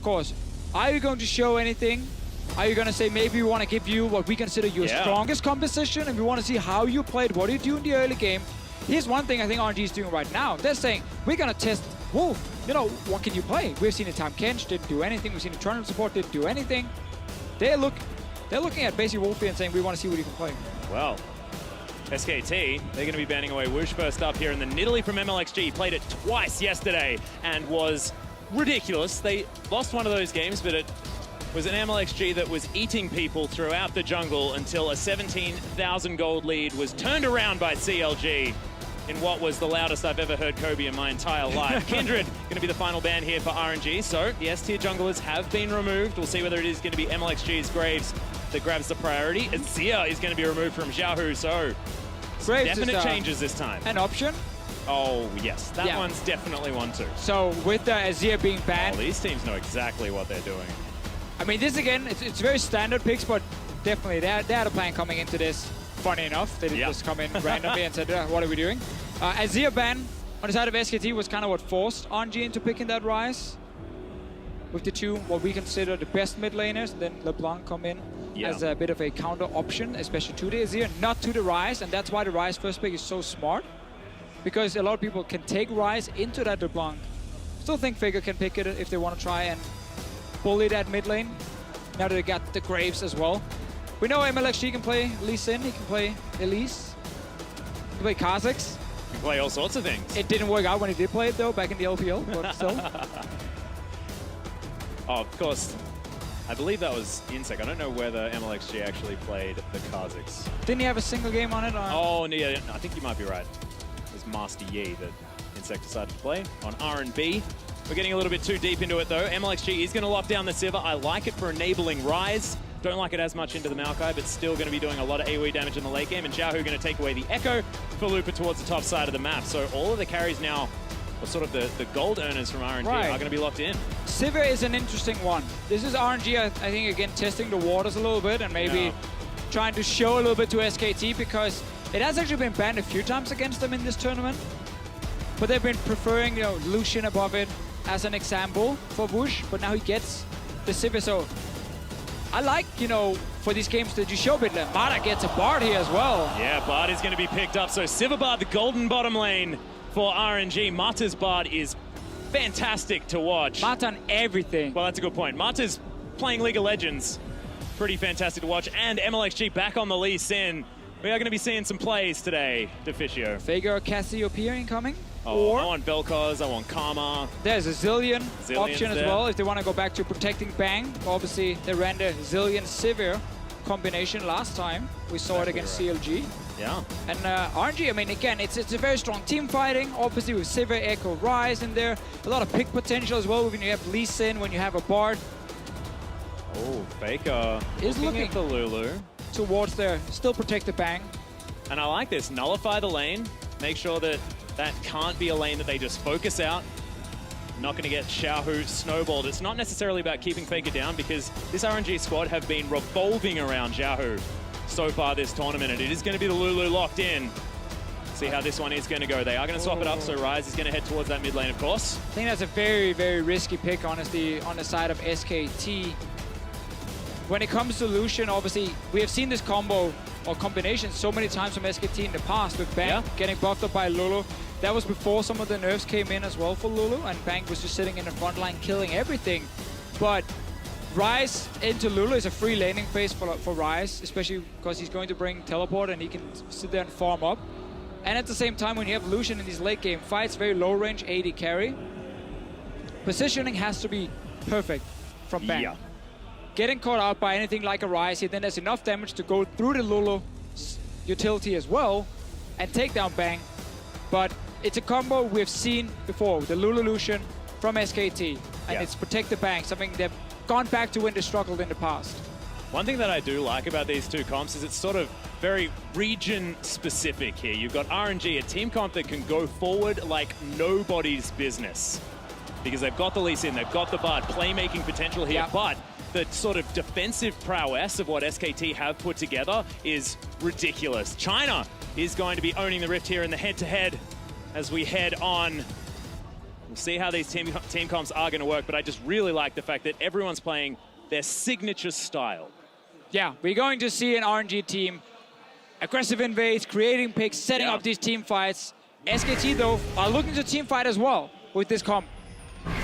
of course, are you going to show anything? Are you going to say maybe we want to give you what we consider your strongest composition and we want to see how you played, what do you do in the early game? Here's one thing I think RNG is doing right now. They're saying, we're going to test Wolf. You know, what can you play? We've seen Time Kench, didn't do anything. We've seen Eternal Support, didn't do anything. They're looking at basically Wolfie and saying, we want to see what he can play. Well, SKT, they're going to be banning away Whoosh first up here, and then Nidalee from MLXG played it twice yesterday and was ridiculous. They lost one of those games, but it was an MLXG that was eating people throughout the jungle until a 17,000 gold lead was turned around by CLG in what was the loudest I've ever heard Kobe in my entire life. Kindred going to be the final ban here for RNG, so the S-tier junglers have been removed. We'll see whether it is going to be MLXG's Graves that grabs the priority. Azir is going to be removed from Xiaohu, so Graves definite changes this time. An option? Oh, yes. That one's definitely one, too. So with Azir being banned... Oh, these teams know exactly what they're doing. I mean, this again, it's very standard picks, but definitely they had a plan coming into this. Funny enough, they didn't just come in randomly and said, what are we doing? Azir ban on the side of SKT was kind of what forced RNG into picking that Ryze. With the two, what we consider the best mid laners, and then LeBlanc come in as a bit of a counter option, especially to the Azir, not to the Ryze, and that's why the Ryze first pick is so smart. Because a lot of people can take Ryze into that LeBlanc. Still think Faker can pick it if they want to try and bully that mid lane. Now that they got the Graves as well. We know MLXG can play Lee Sin, he can play Elise, he can play Kha'Zix. He can play all sorts of things. It didn't work out when he did play it though, back in the LPL, but still. Oh, of course. I believe that was Insec. I don't know whether MLXG actually played the Kha'Zix. Didn't he have a single game on it? Oh, no, yeah, I think you might be right. It was Master Yi that Insec decided to play on R&B. We're getting a little bit too deep into it though. MLXG is going to lock down the Sivir. I like it for enabling Ryze. Don't like it as much into the Maokai, but still going to be doing a lot of AoE damage in the late game. And Xiaohu going to take away the Echo for Lupa towards the top side of the map. So all of the carries now, or sort of the gold earners from RNG, are going to be locked in. Sivir is an interesting one. This is RNG, I think, again, testing the waters a little bit and maybe trying to show a little bit to SKT because it has actually been banned a few times against them in this tournament. But they've been preferring, you know, Lucian above it as an example for Whoosh, but now he gets the Sivir. So I like, you know, for these games that you show a bit, Mata gets a Bard here as well. Yeah, Bard is going to be picked up. So Sivir Bard, the golden bottom lane for RNG. Mata's Bard is fantastic to watch. Mata on everything. Well, that's a good point. Mata's playing League of Legends. Pretty fantastic to watch. And MLXG back on the Lee Sin. We are going to be seeing some plays today, Deficio. Faker or Cassiopeia incoming? Oh, or I want Vel'Koz, I want Karma. There's a Zillion option as there. well if they want to go back to protecting Bang. Obviously, they ran the Zillion Sivir combination last time. We saw it against CLG. Yeah. And RNG, I mean, again, it's a very strong team fighting. Obviously, with Sivir, Echo, Ryze in there. A lot of pick potential as well when you have Lee Sin, when you have a Bard. Oh, Faker is looking at the Lulu. Towards there. Still protect the Bang. And I like this. Nullify the lane. Make sure that that can't be a lane that they just focus out. Not going to get Xiaohu snowballed. It's not necessarily about keeping Faker down because this RNG squad have been revolving around Xiaohu so far this tournament, and it is going to be the Lulu locked in. See how this one is going to go. They are going to swap it up, so Ryze is going to head towards that mid lane, of course. I think that's a very, very risky pick, honestly, on the side of SKT. When it comes to Lucian, obviously, we have seen this combo or combination so many times from SKT in the past with Bang getting buffed up by Lulu. That was before some of the nerfs came in as well for Lulu, and Bang was just sitting in the front line killing everything. But Ryze into Lulu is a free laning phase for Ryze, especially because he's going to bring teleport and he can sit there and farm up. And at the same time, when you have Lucian in these late game fights, very low range AD carry, positioning has to be perfect from Bang. Yeah. Getting caught out by anything like a Ryze, then there's enough damage to go through the Lulu utility as well and take down Bang. But it's a combo we've seen before, the Lulu Lucian from SKT, and it's protect the Bang, something they've gone back to when they struggled in the past. One thing that I do like about these two comps is it's sort of very region-specific here. You've got RNG, a team comp that can go forward like nobody's business. Because they've got the Lee Sin, they've got the Bard, playmaking potential here, but the sort of defensive prowess of what SKT have put together is ridiculous. China is going to be owning the Rift here in the head-to-head as we head on We'll see how these team comps are going to work, but I just really like the fact that everyone's playing their signature style. Yeah, we're going to see an RNG team, aggressive invades, creating picks, setting up these team fights. SKT, though, are looking to team fight as well with this comp.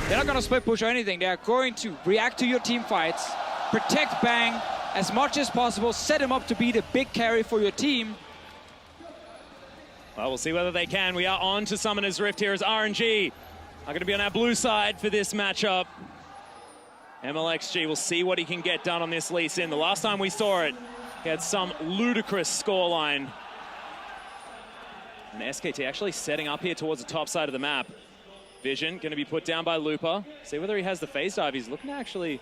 They're not going to split push or anything. They're going to react to your team fights, protect Bang as much as possible, set him up to be the big carry for your team. Well, we'll see whether they can. We are on to Summoner's Rift here as RNG are going to be on our blue side for this matchup. MLXG will see what he can get done on this Lee Sin. The last time we saw it, he had some ludicrous scoreline. And SKT actually setting up here towards the top side of the map. Vision going to be put down by Looper. See whether he has the phase dive. He's looking to actually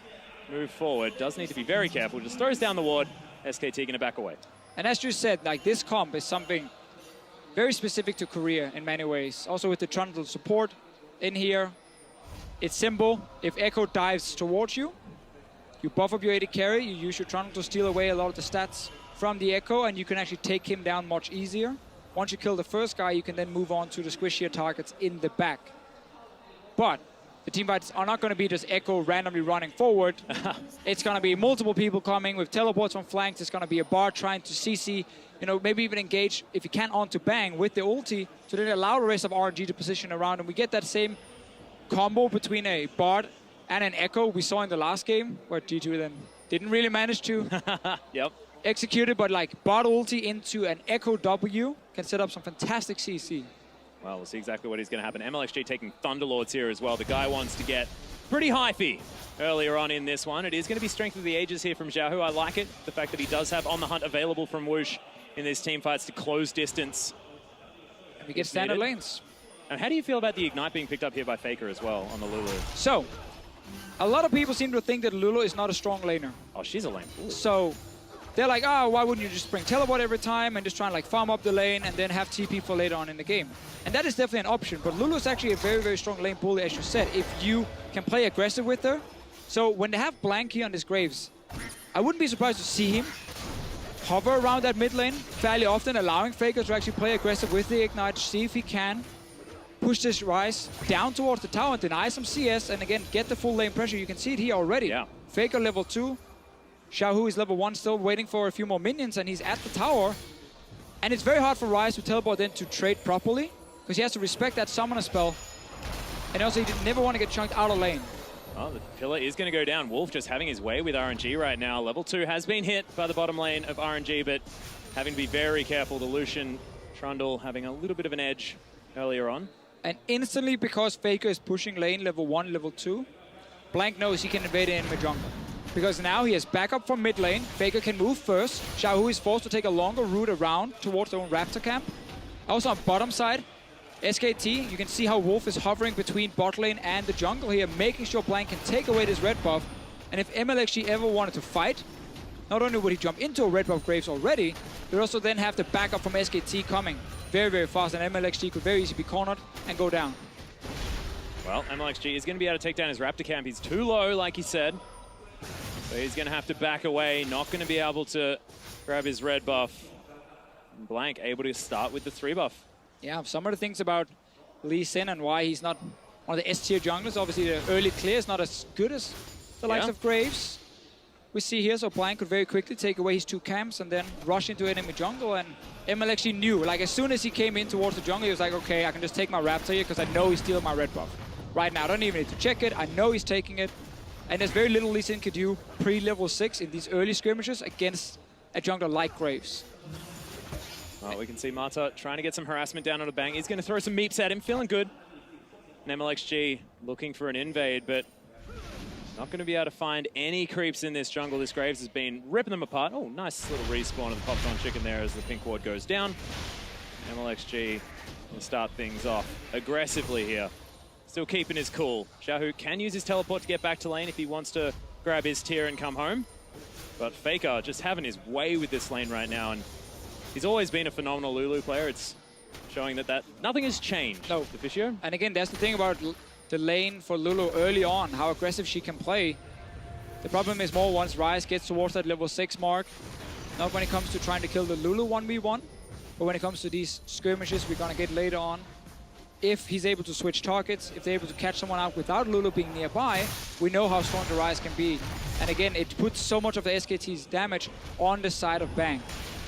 move forward. Does need to be very careful. Just throws down the ward. SKT going to back away. And as you said, like, this comp is something very specific to Korea in many ways. Also with the trundle support in here. It's simple. If Echo dives towards you, you buff up your AD carry, you use your trundle to steal away a lot of the stats from the Echo, and you can actually take him down much easier. Once you kill the first guy, you can then move on to the squishier targets in the back. But the teamfights are not going to be just Echo randomly running forward. It's going to be multiple people coming with teleports from flanks. It's going to be a Bard trying to CC, you know, maybe even engage, if you can, onto Bang with the ulti, to then allow the rest of RNG to position around. And we get that same combo between a Bard and an Echo we saw in the last game, where G2 then didn't really manage to execute it, but like Bard ulti into an Echo W can set up some fantastic CC. Well, we'll see exactly what is going to happen. MLXG taking Thunderlords here as well. The guy wants to get pretty hyphy earlier on in this one. It is going to be Strength of the Ages here from Xiaohu. I like it. The fact that he does have On the Hunt available from Whoosh in these team fights to close distance. And we get standard lanes. And how do you feel about the Ignite being picked up here by Faker as well on the Lulu? So, a lot of people seem to think that Lulu is not a strong laner. Oh, she's a lane. Ooh. So, they're like, oh, why wouldn't you just bring teleport every time and just try and like farm up the lane and then have TP for later on in the game? And that is definitely an option, but Lulu is actually a very, very strong lane bully, as you said, if you can play aggressive with her. So when they have Blank here on his Graves, I wouldn't be surprised to see him hover around that mid lane fairly often, allowing Faker to actually play aggressive with the Ignite, see if he can push this Rise down towards the tower and deny some CS, and again, get the full lane pressure. You can see it here already. Yeah. Faker level 2. Xiaohu is level 1, still waiting for a few more minions, and he's at the tower. And it's very hard for Rise to teleport in to trade properly, because he has to respect that summoner spell. And also, he never want to get chunked out of lane. Oh, the pillar is going to go down. Wolf just having his way with RNG right now. Level 2 has been hit by the bottom lane of RNG, but having to be very careful. The Lucian Trundle having a little bit of an edge earlier on. And instantly, because Faker is pushing lane level 1, level 2, Blank knows he can invade in mid jungle. Because now he has backup from mid lane. Faker can move first. Xiaohu is forced to take a longer route around towards their own Raptor camp. Also on bottom side, SKT, you can see how Wolf is hovering between bot lane and the jungle here, making sure Blank can take away this red buff. And if MLXG ever wanted to fight, not only would he jump into a red buff Graves already, but also then have the backup from SKT coming very, very fast, and MLXG could very easily be cornered and go down. Well, MLXG is going to be able to take down his Raptor camp. He's too low, like he said. So he's going to have to back away, not going to be able to grab his red buff. Blank able to start with the 3 buff. Yeah, some of the things about Lee Sin and why he's not one of the S-tier junglers. Obviously, the early clear is not as good as the likes of Graves. We see here, so Blank could very quickly take away his 2 camps and then rush into enemy jungle. And MLXG knew, like as soon as he came in towards the jungle, he was like, okay, I can just take my Raptor here because I know he's stealing my red buff. Right now, I don't even need to check it. I know he's taking it. And there's very little Lee Sin could do pre-level 6 in these early skirmishes against a jungler like Graves. Well, we can see Mata trying to get some harassment down on a Bang. He's going to throw some meeps at him, feeling good. And MLXG looking for an invade, but not going to be able to find any creeps in this jungle. This Graves has been ripping them apart. Oh, nice little respawn of the popcorn chicken there as the pink ward goes down. MLXG will start things off aggressively here. Still keeping his cool. Xiaohu can use his teleport to get back to lane if he wants to grab his tier and come home. But Faker just having his way with this lane right now, and he's always been a phenomenal Lulu player. It's showing that nothing has changed. No. Deficio. And again, that's the thing about the lane for Lulu early on, how aggressive she can play. The problem is more once Rise gets towards that level 6 mark. Not when it comes to trying to kill the Lulu 1v1, but when it comes to these skirmishes we're going to get later on. if he's able to switch targets, if they're able to catch someone out without Lulu being nearby, we know how strong the Rise can be. And again, it puts so much of the SKT's damage on the side of Bang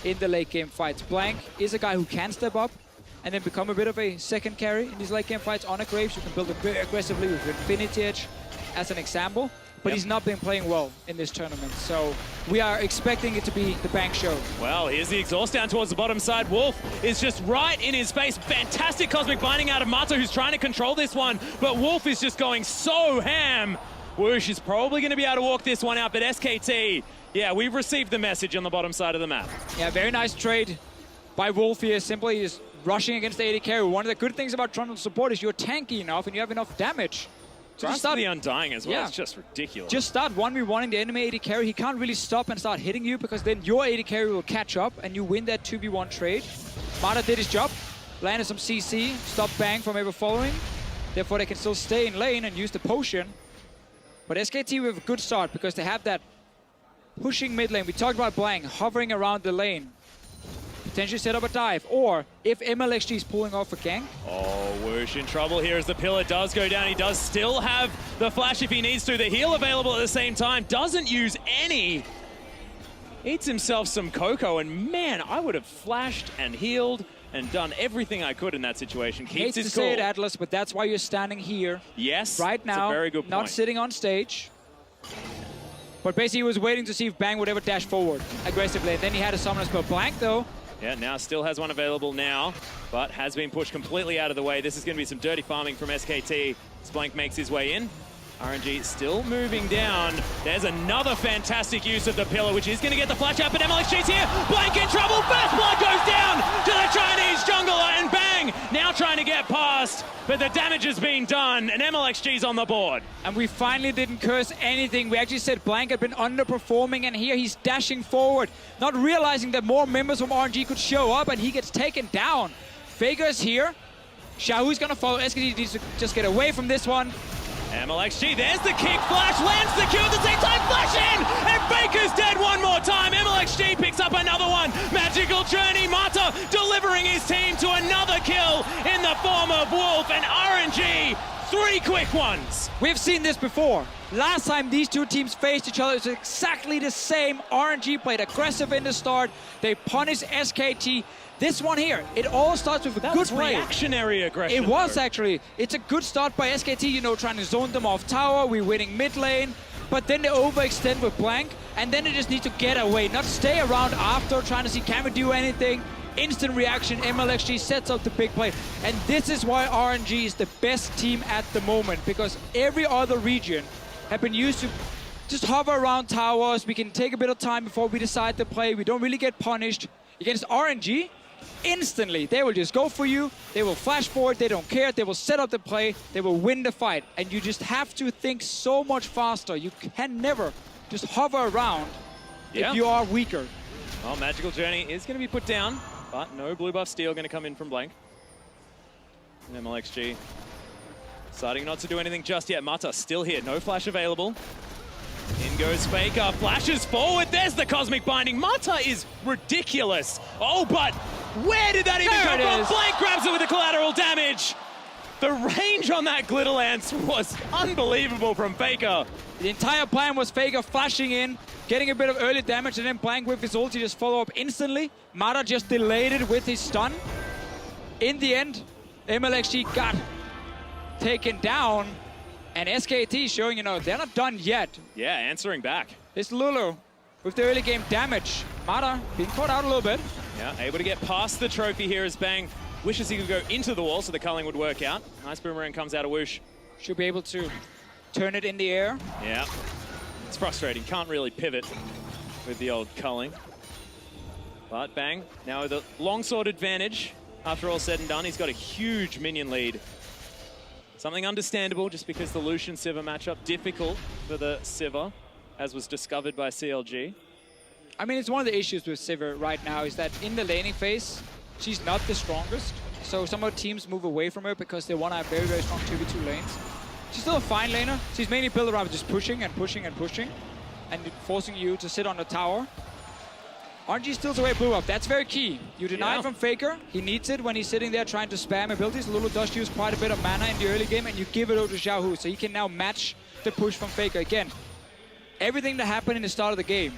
in the late game fights. Blank is a guy who can step up and then become a bit of a second carry in these late game fights. On a Graves, you can build it very aggressively with Infinity Edge as an example. But he's not been playing well in this tournament, so we are expecting it to be the Bang show. Well, here's the exhaust down towards the bottom side. Wolf is just right in his face. Fantastic cosmic binding out of Mata, who's trying to control this one, but Wolf is just going so ham. Whoosh is probably going to be able to walk this one out, but SKT, yeah, we've received the message on the bottom side of the map. Yeah, very nice trade by Wolf here, simply just rushing against the AD carry. One of the good things about Trundle support is you're tanky enough and you have enough damage. So just start the Undying as well, it's just ridiculous. Just start 1v1ing the enemy AD carry. He can't really stop and start hitting you because then your AD carry will catch up and you win that 2v1 trade. Mata did his job, landed some CC, stopped Bang from ever following. Therefore they can still stay in lane and use the potion. But SKT with a good start because they have that pushing mid lane. We talked about Blank hovering around the lane. Potentially set up a dive, or if MLXG is pulling off a gank. Oh, Whoosh in trouble here as the pillar does go down. He does still have the flash if he needs to. The heal available at the same time. Doesn't use any. Eats himself some cocoa, and man, I would have flashed and healed and done everything I could in that situation. Keeps his cool. Say it, Atlas, but that's why you're standing here. Yes, right now, a very good point. Not sitting on stage. But basically, he was waiting to see if Bang would ever dash forward aggressively. And then he had a summoner spell. Blank, though. Yeah, now still has one available now, but has been pushed completely out of the way. This is going to be some dirty farming from SKT. Splank makes his way in. RNG still moving down. There's another fantastic use of the pillar, which is going to get the flash out, but MLXG's here. Blank in trouble. First blood goes down to the Chinese jungler, and Bang now trying to get past, but the damage has been done, and MLXG's on the board. And we finally didn't curse anything. We actually said Blank had been underperforming, and here he's dashing forward, not realizing that more members from RNG could show up, and he gets taken down. Faker's here. Xiaohu's going to follow. SKT needs to just get away from this one. MLXG, there's the kick, flash, lands the Q at the same time, flash in, and Baker's dead one more time. MLXG picks up another one. Magical Journey, Mata delivering his team to another kill in the form of Wolf, and RNG, 3 quick ones. We've seen this before. Last time these two teams faced each other, it was exactly the same. RNG played aggressive in the start. They punished SKT. This one here, it all starts with a good play. Reactionary aggression. It was actually. It's a good start by SKT, you know, trying to zone them off tower. We're winning mid lane. But then they overextend with Blank, and then they just need to get away, not stay around after, trying to see can we do anything. Instant reaction, MLXG sets up the big play. And this is why RNG is the best team at the moment, because every other region have been used to just hover around towers. We can take a bit of time before we decide to play. We don't really get punished. Against RNG, instantly, they will just go for you. They will flash forward. They don't care. They will set up the play. They will win the fight. And you just have to think so much faster. You can never just hover around if you are weaker. Well, Magical Journey is going to be put down, but no blue buff steal going to come in from Blank. And MLXG deciding not to do anything just yet. Mata still here. No flash available. In goes Faker, flashes forward, there's the Cosmic Binding. Mata is ridiculous. Oh, but where did that even come from? Blank grabs it with the collateral damage. The range on that Glitter Lance was unbelievable from Faker. The entire plan was Faker flashing in, getting a bit of early damage, and then Blank with his ulti just follow up instantly. Mata just delayed it with his stun. In the end, MLXG got taken down. And SKT showing, you know, they're not done yet. Yeah, answering back. It's Lulu with the early game damage. Mata being caught out a little bit. Yeah, able to get past the trophy here as Bang wishes he could go into the wall so the culling would work out. Nice boomerang comes out of Whoosh. Should be able to turn it in the air. Yeah, it's frustrating. Can't really pivot with the old culling. But Bang, now with a longsword advantage. After all said and done, he's got a huge minion lead. Something understandable, just because the Lucian-Sivir matchup difficult for the Sivir, as was discovered by CLG. I mean, it's one of the issues with Sivir right now is that in the laning phase, she's not the strongest. So some of the teams move away from her because they want to have very, very strong 2v2 lanes. She's still a fine laner. She's mainly built around just pushing and pushing and pushing, and forcing you to sit on the tower. RNG steals away blue up. That's very key. You deny it from Faker. He needs it when he's sitting there trying to spam abilities. Lulu does use quite a bit of mana in the early game, and you give it over to Xiaohu, so he can now match the push from Faker. Again, everything that happened in the start of the game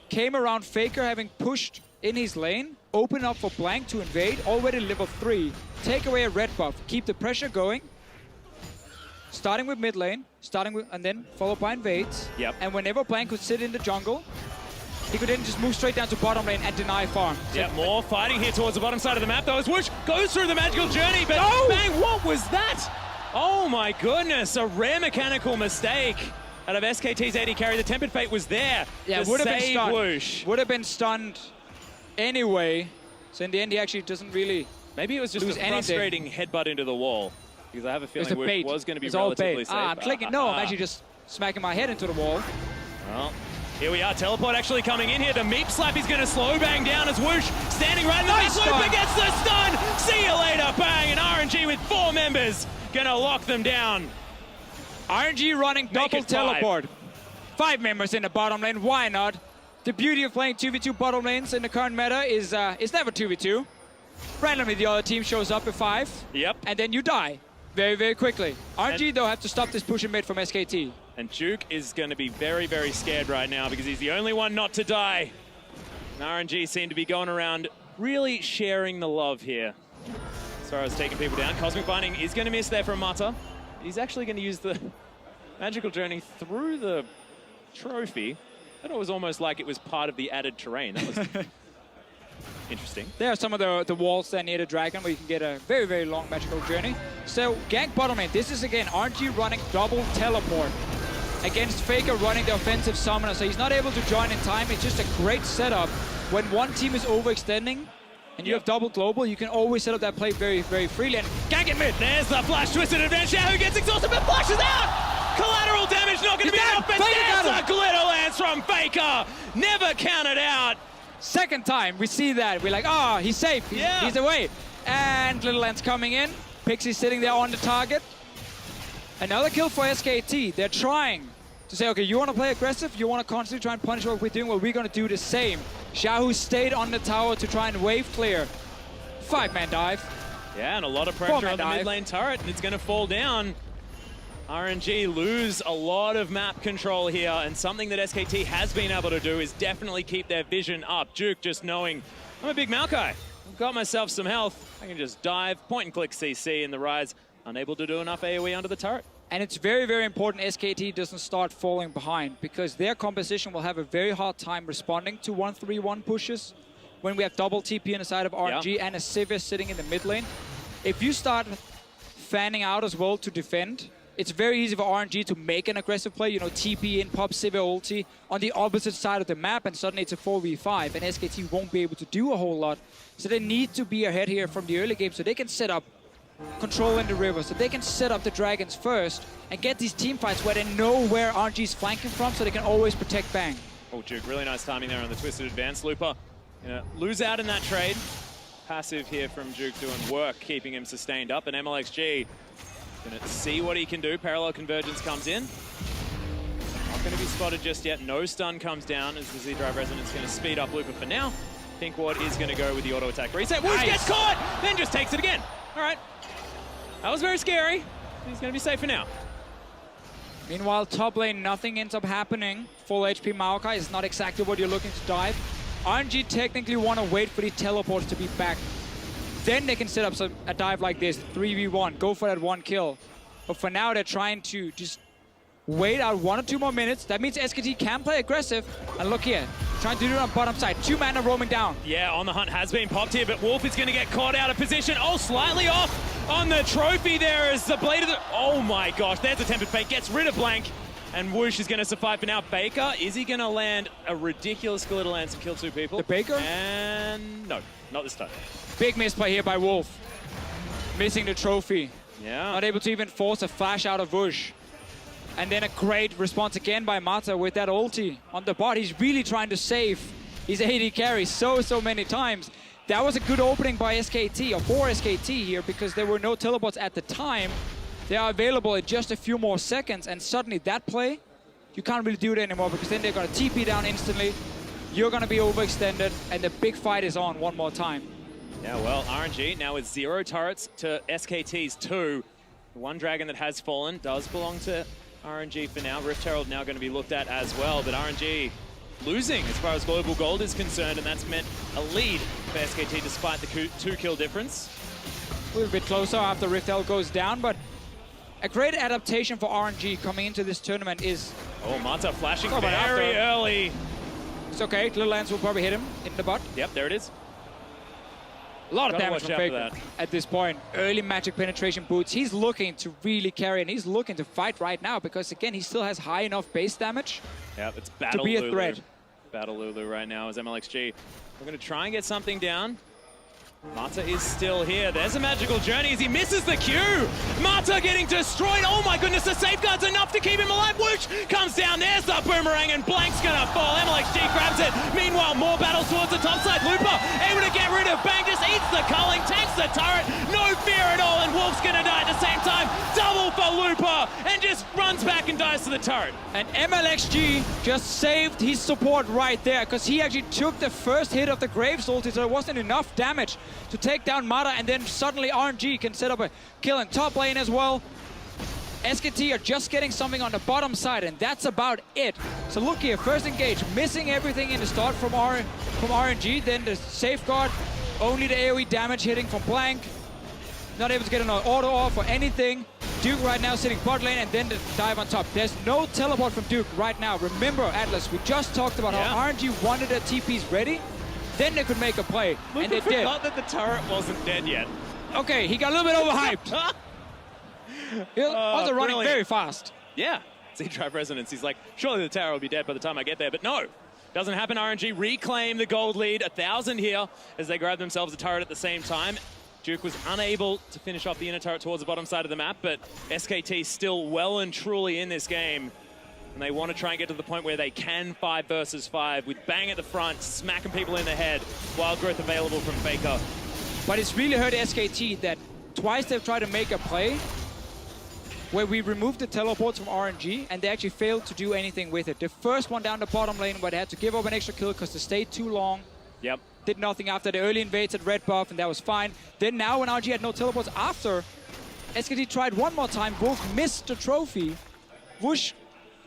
came around Faker having pushed in his lane, open up for Blank to invade, already level 3, take away a red buff, keep the pressure going, starting with mid lane, and then followed by invades. Yep. And whenever Blank could sit in the jungle, he could then just move straight down to bottom lane and deny farm. Yeah, more fighting here towards the bottom side of the map, though, as Whoosh goes through the magical journey, but bang, what was that? Oh my goodness, a rare mechanical mistake out of SKT's AD carry. The Tempered Fate was there. Yeah, would have been stunned. Whoosh. Would have been stunned anyway. So in the end, he actually doesn't really Maybe it was just a frustrating headbutt into the wall, because I have a feeling Whoosh was going to be relatively safe. I'm clicking. No, I'm actually just smacking my head into the wall. Well, here we are, teleport actually coming in here. The meep slap is going to slow bang down as Whoosh standing right in the mid loop and gets the stun. See you later, bang, and RNG with 4 members going to lock them down. RNG running double teleport. 5 members in the bottom lane, why not? The beauty of playing 2v2 bottom lanes in the current meta is it's never 2v2. Randomly the other team shows up at 5. Yep. And then you die very, very quickly. RNG though have to stop this push in mid from SKT. And Juke is going to be very, very scared right now because he's the only one not to die. And RNG seem to be going around really sharing the love here. As far as taking people down. Cosmic Binding is going to miss there from Mata. He's actually going to use the magical journey through the trophy. I thought it was almost like it was part of the added terrain. That was interesting. There are some of the walls there near the dragon where you can get a very, very long magical journey. So gank bottom lane. This is again RNG running double teleport against Faker running the offensive summoner. So he's not able to join in time. It's just a great setup. When one team is overextending and you have double global, you can always set up that play very, very freely. And gank it mid. There's the flash twisted advantage. Who gets exhausted but flashes out. Collateral damage not going to be enough, but there's a glitter lance from Faker. Never counted out. Second time we see that. We're like, oh, he's safe. He's away. And Little Lance coming in. Pixie sitting there on the target. Another kill for SKT. They're trying to say, okay, you want to play aggressive? You want to constantly try and punish what we're doing? Well, we're going to do the same. Xiaohu stayed on the tower to try and wave clear. 5-man dive. Yeah, and a lot of pressure on the mid lane turret, and it's going to fall down. RNG lose a lot of map control here, and something that SKT has been able to do is definitely keep their vision up. Juke just knowing, I'm a big Maokai. I've got myself some health. I can just dive, point and click CC in the Rise. Unable to do enough AoE under the turret. And it's very, very important SKT doesn't start falling behind, because their composition will have a very hard time responding to 1-3-1 pushes when we have double TP on the side of RNG and a Sivir sitting in the mid lane. If you start fanning out as well to defend, it's very easy for RNG to make an aggressive play, you know, TP in, pop Sivir ulti on the opposite side of the map, and suddenly it's a 4v5, and SKT won't be able to do a whole lot. So they need to be ahead here from the early game so they can set up control in the river, so they can set up the dragons first and get these team fights where they know where RNG's flanking from, so they can always protect Bang. Oh, Juke, really nice timing there on the twisted advance. Looper, lose out in that trade. Passive here from Juke doing work, keeping him sustained up, and MLXG gonna see what he can do. Parallel convergence comes in. Not gonna be spotted just yet. No stun comes down as the Z-Drive Resonance gonna speed up Looper for now. Pink Ward is gonna go with the auto attack reset. Whoosh gets caught, then just takes it again. All right. That was very scary. He's going to be safe for now. Meanwhile, top lane, nothing ends up happening. Full HP Maokai is not exactly what you're looking to dive. RNG technically want to wait for the teleports to be back. Then they can set up a dive like this, 3v1, go for that 1 kill. But for now, they're trying to just wait out 1 or 2 more minutes. That means SKT can play aggressive. And look here, trying to do it on bottom side. 2 mana roaming down. Yeah, On the Hunt has been popped here, but Wolf is going to get caught out of position. Oh, slightly off on the trophy there as the blade of the... Oh my gosh, there's a Tempered Fate. Gets rid of Blank. And Whoosh is going to survive for now. Baker, is he going to land a ridiculous Glitter Lance and kill 2 people? The Baker? And no, not this time. Big misplay here by Wolf. Missing the trophy. Yeah. Not able to even force a flash out of Whoosh. And then a great response again by Mata with that ulti on the bot. He's really trying to save his AD carry so many times. That was a good opening by SKT, or for SKT here, because there were no teleports at the time. They are available in just a few more seconds, and suddenly that play, you can't really do it anymore, because then they're going to TP down instantly. you're going to be overextended, and the big fight is on one more time. Yeah, well, RNG now with 0 turrets to SKT's 2. The one dragon that has fallen does belong to RNG for now. Rift Herald now going to be looked at as well, but RNG losing as far as global gold is concerned, and that's meant a lead for SKT despite the 2-kill difference. A little bit closer after Rift Herald goes down, but a great adaptation for RNG coming into this tournament is... Oh, Mata flashing very early. It's okay, Little Lance will probably hit him in the butt. Yep, there it is. A lot of damage from Faker at this point. Early magic penetration boots. He's looking to really carry, and he's looking to fight right now because, again, he still has high enough base damage it's Battle to be Lulu. a threat. Battle Lulu right now is MLXG. We're going to try and get something down. Mata is still here. There's a magical journey as he misses the Q. Mata getting destroyed. Oh my goodness, the safeguard's enough to keep him alive. Whoosh comes down. There's the boomerang and Blank's gonna fall. MLXG grabs it. Meanwhile, more battles towards the top side. Looper able to get rid of Bang. Just eats the culling, takes the turret. No fear at all, and Wolf's gonna die at the same time. Double for Looper and just runs back and dies to the turret. And MLXG just saved his support right there because he actually took the first hit of the Graves ulti, so there wasn't enough damage to take down Mata, and then suddenly RNG can set up a kill in top lane as well. SKT are just getting something on the bottom side, and that's about it. So look here, first engage, missing everything in the start from RNG, then the safeguard, only the AoE damage hitting from Blank. Not able to get an auto off or anything. Duke right now sitting bot lane, and then the dive on top. There's no teleport from Duke right now. Remember, Atlas, we just talked about how RNG wanted their TPs ready. Then they could make a play, and they did. Not that the turret wasn't dead yet. Okay, he got a little bit overhyped. He was also running very fast. Yeah, Z-Drive Resonance. He's like, surely the tower will be dead by the time I get there, but no. Doesn't happen. RNG reclaim the gold lead. 1,000 here as they grab themselves a turret at the same time. Duke was unable to finish off the inner turret towards the bottom side of the map, but SKT still well and truly in this game. And they want to try and get to the point where they can 5 versus 5 with Bang at the front, smacking people in the head. Wild growth available from Faker. But it's really hurt SKT that twice they've tried to make a play where we removed the teleports from RNG and they actually failed to do anything with it. The first one down the bottom lane where they had to give up an extra kill because they stayed too long. Yep. Did nothing after the early invades at red buff, and that was fine. Then now when RNG had no teleports after, SKT tried one more time. Wolf missed the trophy. Whoosh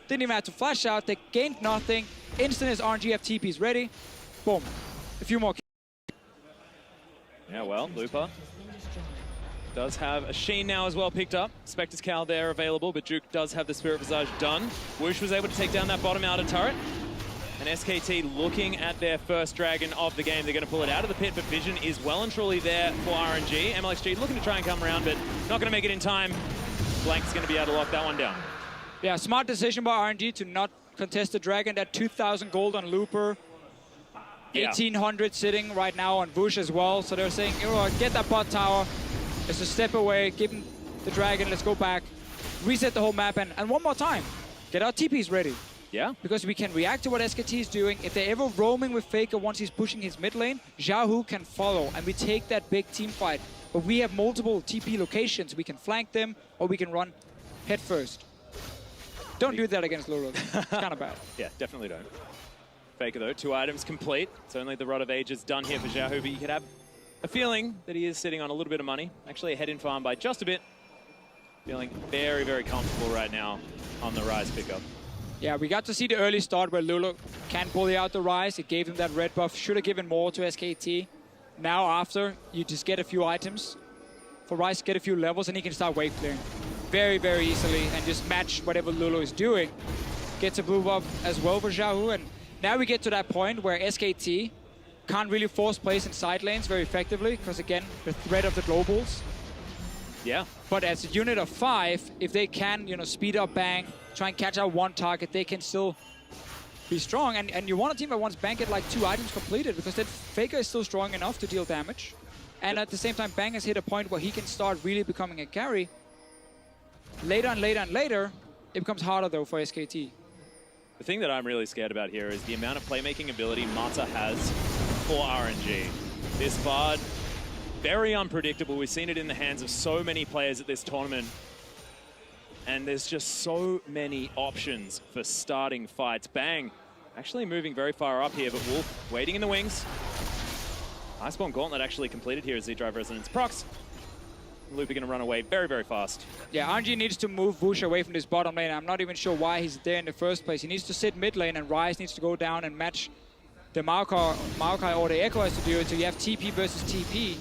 didn't even have to flash out. They gained nothing. Instant as RNG have TPs ready. Boom. A few more. Yeah, well, Looper does have a Sheen now as well picked up. Spectre's Cowl there available, but Duke does have the Spirit Visage done. Whoosh was able to take down that bottom outer turret. And SKT looking at their first dragon of the game. They're going to pull it out of the pit, but vision is well and truly there for RNG. MLXG looking to try and come around, but not going to make it in time. Blank's going to be able to lock that one down. Yeah, smart decision by RNG to not contest the dragon. That 2,000 gold on Looper. 1,800 sitting right now on Bush as well. So they're saying, you know, get that bot tower. It's a step away. Give him the dragon. Let's go back. Reset the whole map. And one more time. Get our TPs ready. Yeah. Because we can react to what SKT is doing. If they're ever roaming with Faker once he's pushing his mid lane, Xiaohu can follow. And we take that big team fight. But we have multiple TP locations. We can flank them or we can run head first. Don't do that against Lulu. It's kind of bad. Yeah, definitely don't. Faker, though, 2 items complete. It's only the Rod of Ages done here for Xiaohu, but you could have a feeling that he is sitting on a little bit of money. Actually ahead in farm by just a bit. Feeling very, very comfortable right now on the Rise pickup. Yeah, we got to see the early start where Lulu can pull out the Rise. It gave him that red buff. Should have given more to SKT. Now after, you just get a few items for Rise, get a few levels, and he can start wave clearing very, very easily and just match whatever Lulu is doing. Gets a blue buff as well for Xiaohu, and now we get to that point where SKT can't really force plays in side lanes very effectively because, again, the threat of the globals. Yeah. But as a unit of 5, if they can, you know, speed up Bang, try and catch out one target, they can still be strong. And you want a team that wants Bang get like 2 items completed because then Faker is still strong enough to deal damage. And at the same time, Bang has hit a point where he can start really becoming a carry. Later and later and later, it becomes harder though for SKT. The thing that I'm really scared about here is the amount of playmaking ability Mata has for RNG. This Bard, very unpredictable. We've seen it in the hands of so many players at this tournament. And there's just so many options for starting fights. Bang Actually moving very far up here, but Wolf waiting in the wings. Iceborne Gauntlet actually completed here as Z-Drive Resonance. Prox. Loopy going to run away very, very fast. Yeah, RNG needs to move Wush away from this bottom lane. I'm not even sure why he's there in the first place. He needs to sit mid lane, and Ryze needs to go down and match the Maokai or the Echo has to do it. So you have TP versus TP.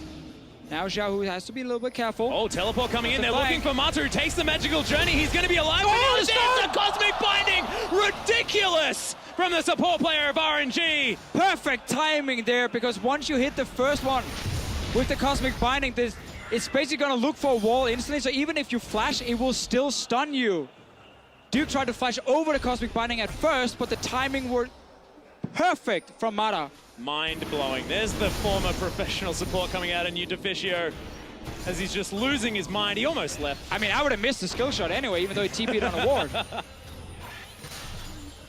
Now Xiaohu has to be a little bit careful. Oh, teleport coming in. They're looking for Mata, who takes the magical journey. He's going to be alive. Oh, there's the cosmic binding. Ridiculous from the support player of RNG. Perfect timing there, because once you hit the first one with the cosmic binding, it's basically going to look for a wall instantly. So even if you flash, it will still stun you. Duke tried to flash over the cosmic binding at first, but the timing were perfect from Mata. Mind-blowing. There's the former professional support coming out in Udeficio as he's just losing his mind. He almost left. I mean, I would have missed the skill shot anyway, even though he TP'd on a ward.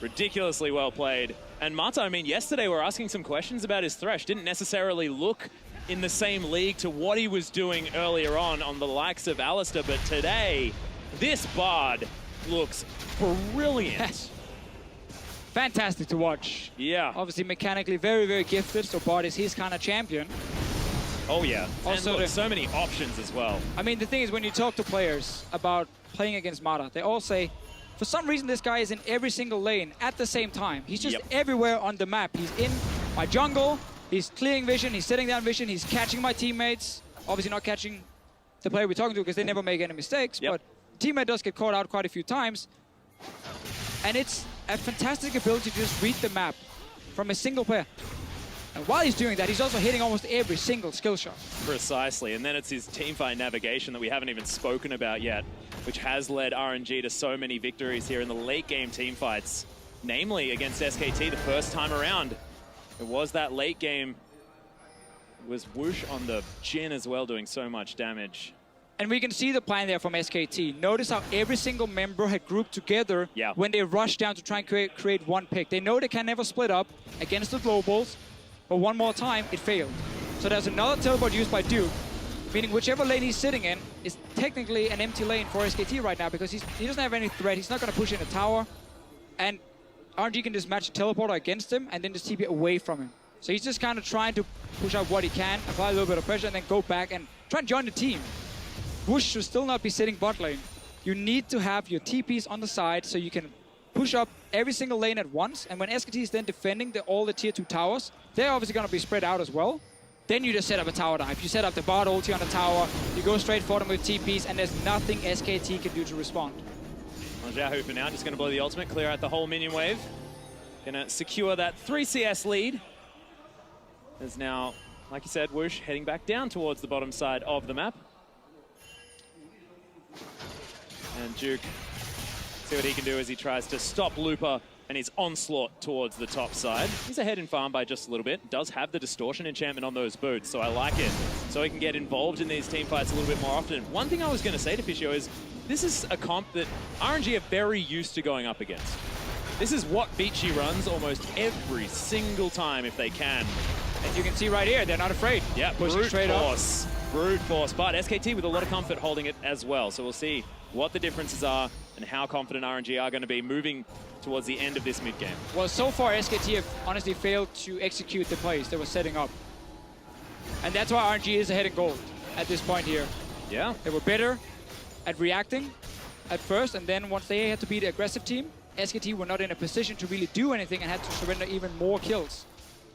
Ridiculously well played. And Mata, I mean, yesterday we were asking some questions about his Thresh. Didn't necessarily look in the same league to what he was doing earlier on the likes of Alistair, but today, this Bard looks brilliant. Yes. Fantastic to watch. Yeah. Obviously mechanically very, very gifted, so Bard is his kind of champion. Oh yeah, also and look, so many options as well. I mean, the thing is, when you talk to players about playing against Mata, they all say, for some reason this guy is in every single lane at the same time. He's just everywhere on the map. He's in my jungle, he's clearing vision, he's setting down vision, he's catching my teammates. Obviously not catching the player we're talking to because they never make any mistakes, but teammate does get caught out quite a few times. And it's a fantastic ability to just read the map from a single player. And while he's doing that, he's also hitting almost every single skill shot. Precisely, and then it's his teamfight navigation that we haven't even spoken about yet, which has led RNG to so many victories here in the late game teamfights, namely against SKT the first time around. It was that late game. It was Whoosh on the Jhin as well, doing so much damage. And we can see the plan there from SKT. Notice how every single member had grouped together when they rushed down to try and create one pick. They know they can never split up against the globals, but one more time, it failed. So there's another teleport used by Duke, meaning whichever lane he's sitting in is technically an empty lane for SKT right now because he doesn't have any threat. He's not going to push in a tower. And RNG can just match a teleporter against him and then just TP away from him. So he's just kind of trying to push out what he can, apply a little bit of pressure, and then go back and try and join the team. Whoosh should still not be sitting bot lane. You need to have your TPs on the side so you can push up every single lane at once. And when SKT is then defending all the tier 2 towers, they're obviously going to be spread out as well. Then you just set up a tower dive. You set up the bot ulti on the tower, you go straight for them with TPs, and there's nothing SKT can do to respond. Well, Xiaohu for now just going to blow the ultimate, clear out the whole minion wave. Going to secure that 3 CS lead. There's now, like you said, Whoosh heading back down towards the bottom side of the map. And Duke, see what he can do as he tries to stop Looper and his onslaught towards the top side. He's ahead in farm by just a little bit. Does have the distortion enchantment on those boots, so I like it. So he can get involved in these team fights a little bit more often. One thing I was going to say to Fischio is, this is a comp that RNG are very used to going up against. This is what Beachy runs almost every single time if they can. And you can see right here, they're not afraid. Yeah, pushing straight force. Brute force, but SKT with a lot of comfort holding it as well. So we'll see what the differences are and how confident RNG are going to be moving towards the end of this mid game. Well, so far SKT have honestly failed to execute the plays they were setting up. And that's why RNG is ahead in gold at this point here. Yeah. They were better at reacting at first, and then once they had to be the aggressive team, SKT were not in a position to really do anything and had to surrender even more kills.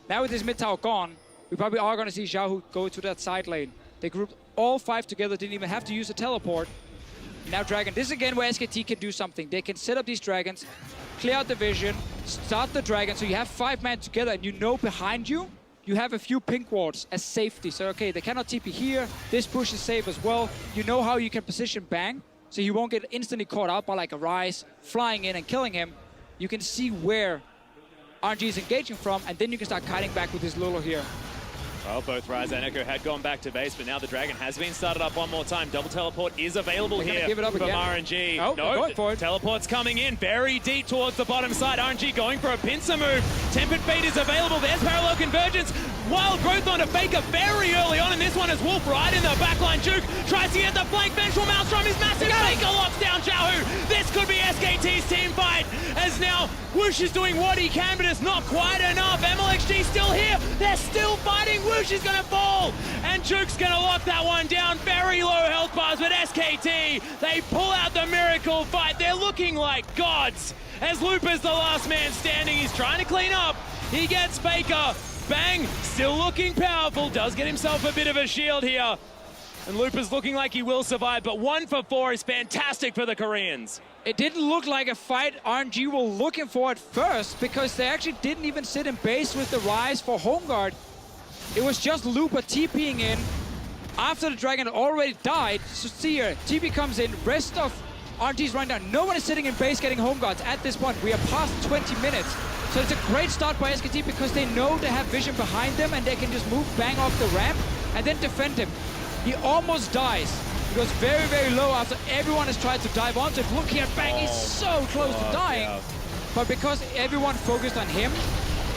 Now with this mid tower gone, we probably are going to see Xiaohu go to that side lane. They grouped all 5 together, didn't even have to use a teleport. Now Dragon, this is again where SKT can do something. They can set up these dragons, clear out the vision, start the dragon, so you have 5 men together and you know behind you, you have a few pink wards as safety. So okay, they cannot TP here, this push is safe as well. You know how you can position Bang, so you won't get instantly caught out by like a Ryze flying in and killing him. You can see where RNG is engaging from, and then you can start kiting back with this Lulu here. Well, both Rise and Echo had gone back to base, but now the Dragon has been started up one more time. Double teleport is available here give it up from again. RNG. Oh, no, going for it. Teleport's coming in very deep towards the bottom side. RNG going for a pincer move. Tempered Fate is available. There's Parallel Convergence. Wild Growth onto Faker very early on in this one as Wolf right in the backline. Juke tries to get the flank. Vengeful Maelstrom is massive. Faker locks down Xiaohu. This could be SKT's team fight as now Whoosh is doing what he can, but it's not quite enough. MLXG still here. They're still fighting. Whoosh is going to fall, and Juke's going to lock that one down. Very low health bars, but SKT, they pull out the miracle fight. They're looking like gods as Lupa's the last man standing. He's trying to clean up. He gets Faker. Bang, still looking powerful. Does get himself a bit of a shield here. And Lupa's looking like he will survive, but 1 for 4 is fantastic for the Koreans. It didn't look like a fight RNG were looking for at first because they actually didn't even sit in base with the Rise for home guard. It was just Lupa TPing in after the Dragon had already died. So see here, TP comes in, rest of RNG's running down. No one is sitting in base getting home guards at this point. We are past 20 minutes. So it's a great start by SKT because they know they have vision behind them and they can just move bang off the ramp and then defend him. He almost dies. He goes very, very low after everyone has tried to dive onto it. Look here, bang, he's so close to dying. Yeah. But because everyone focused on him,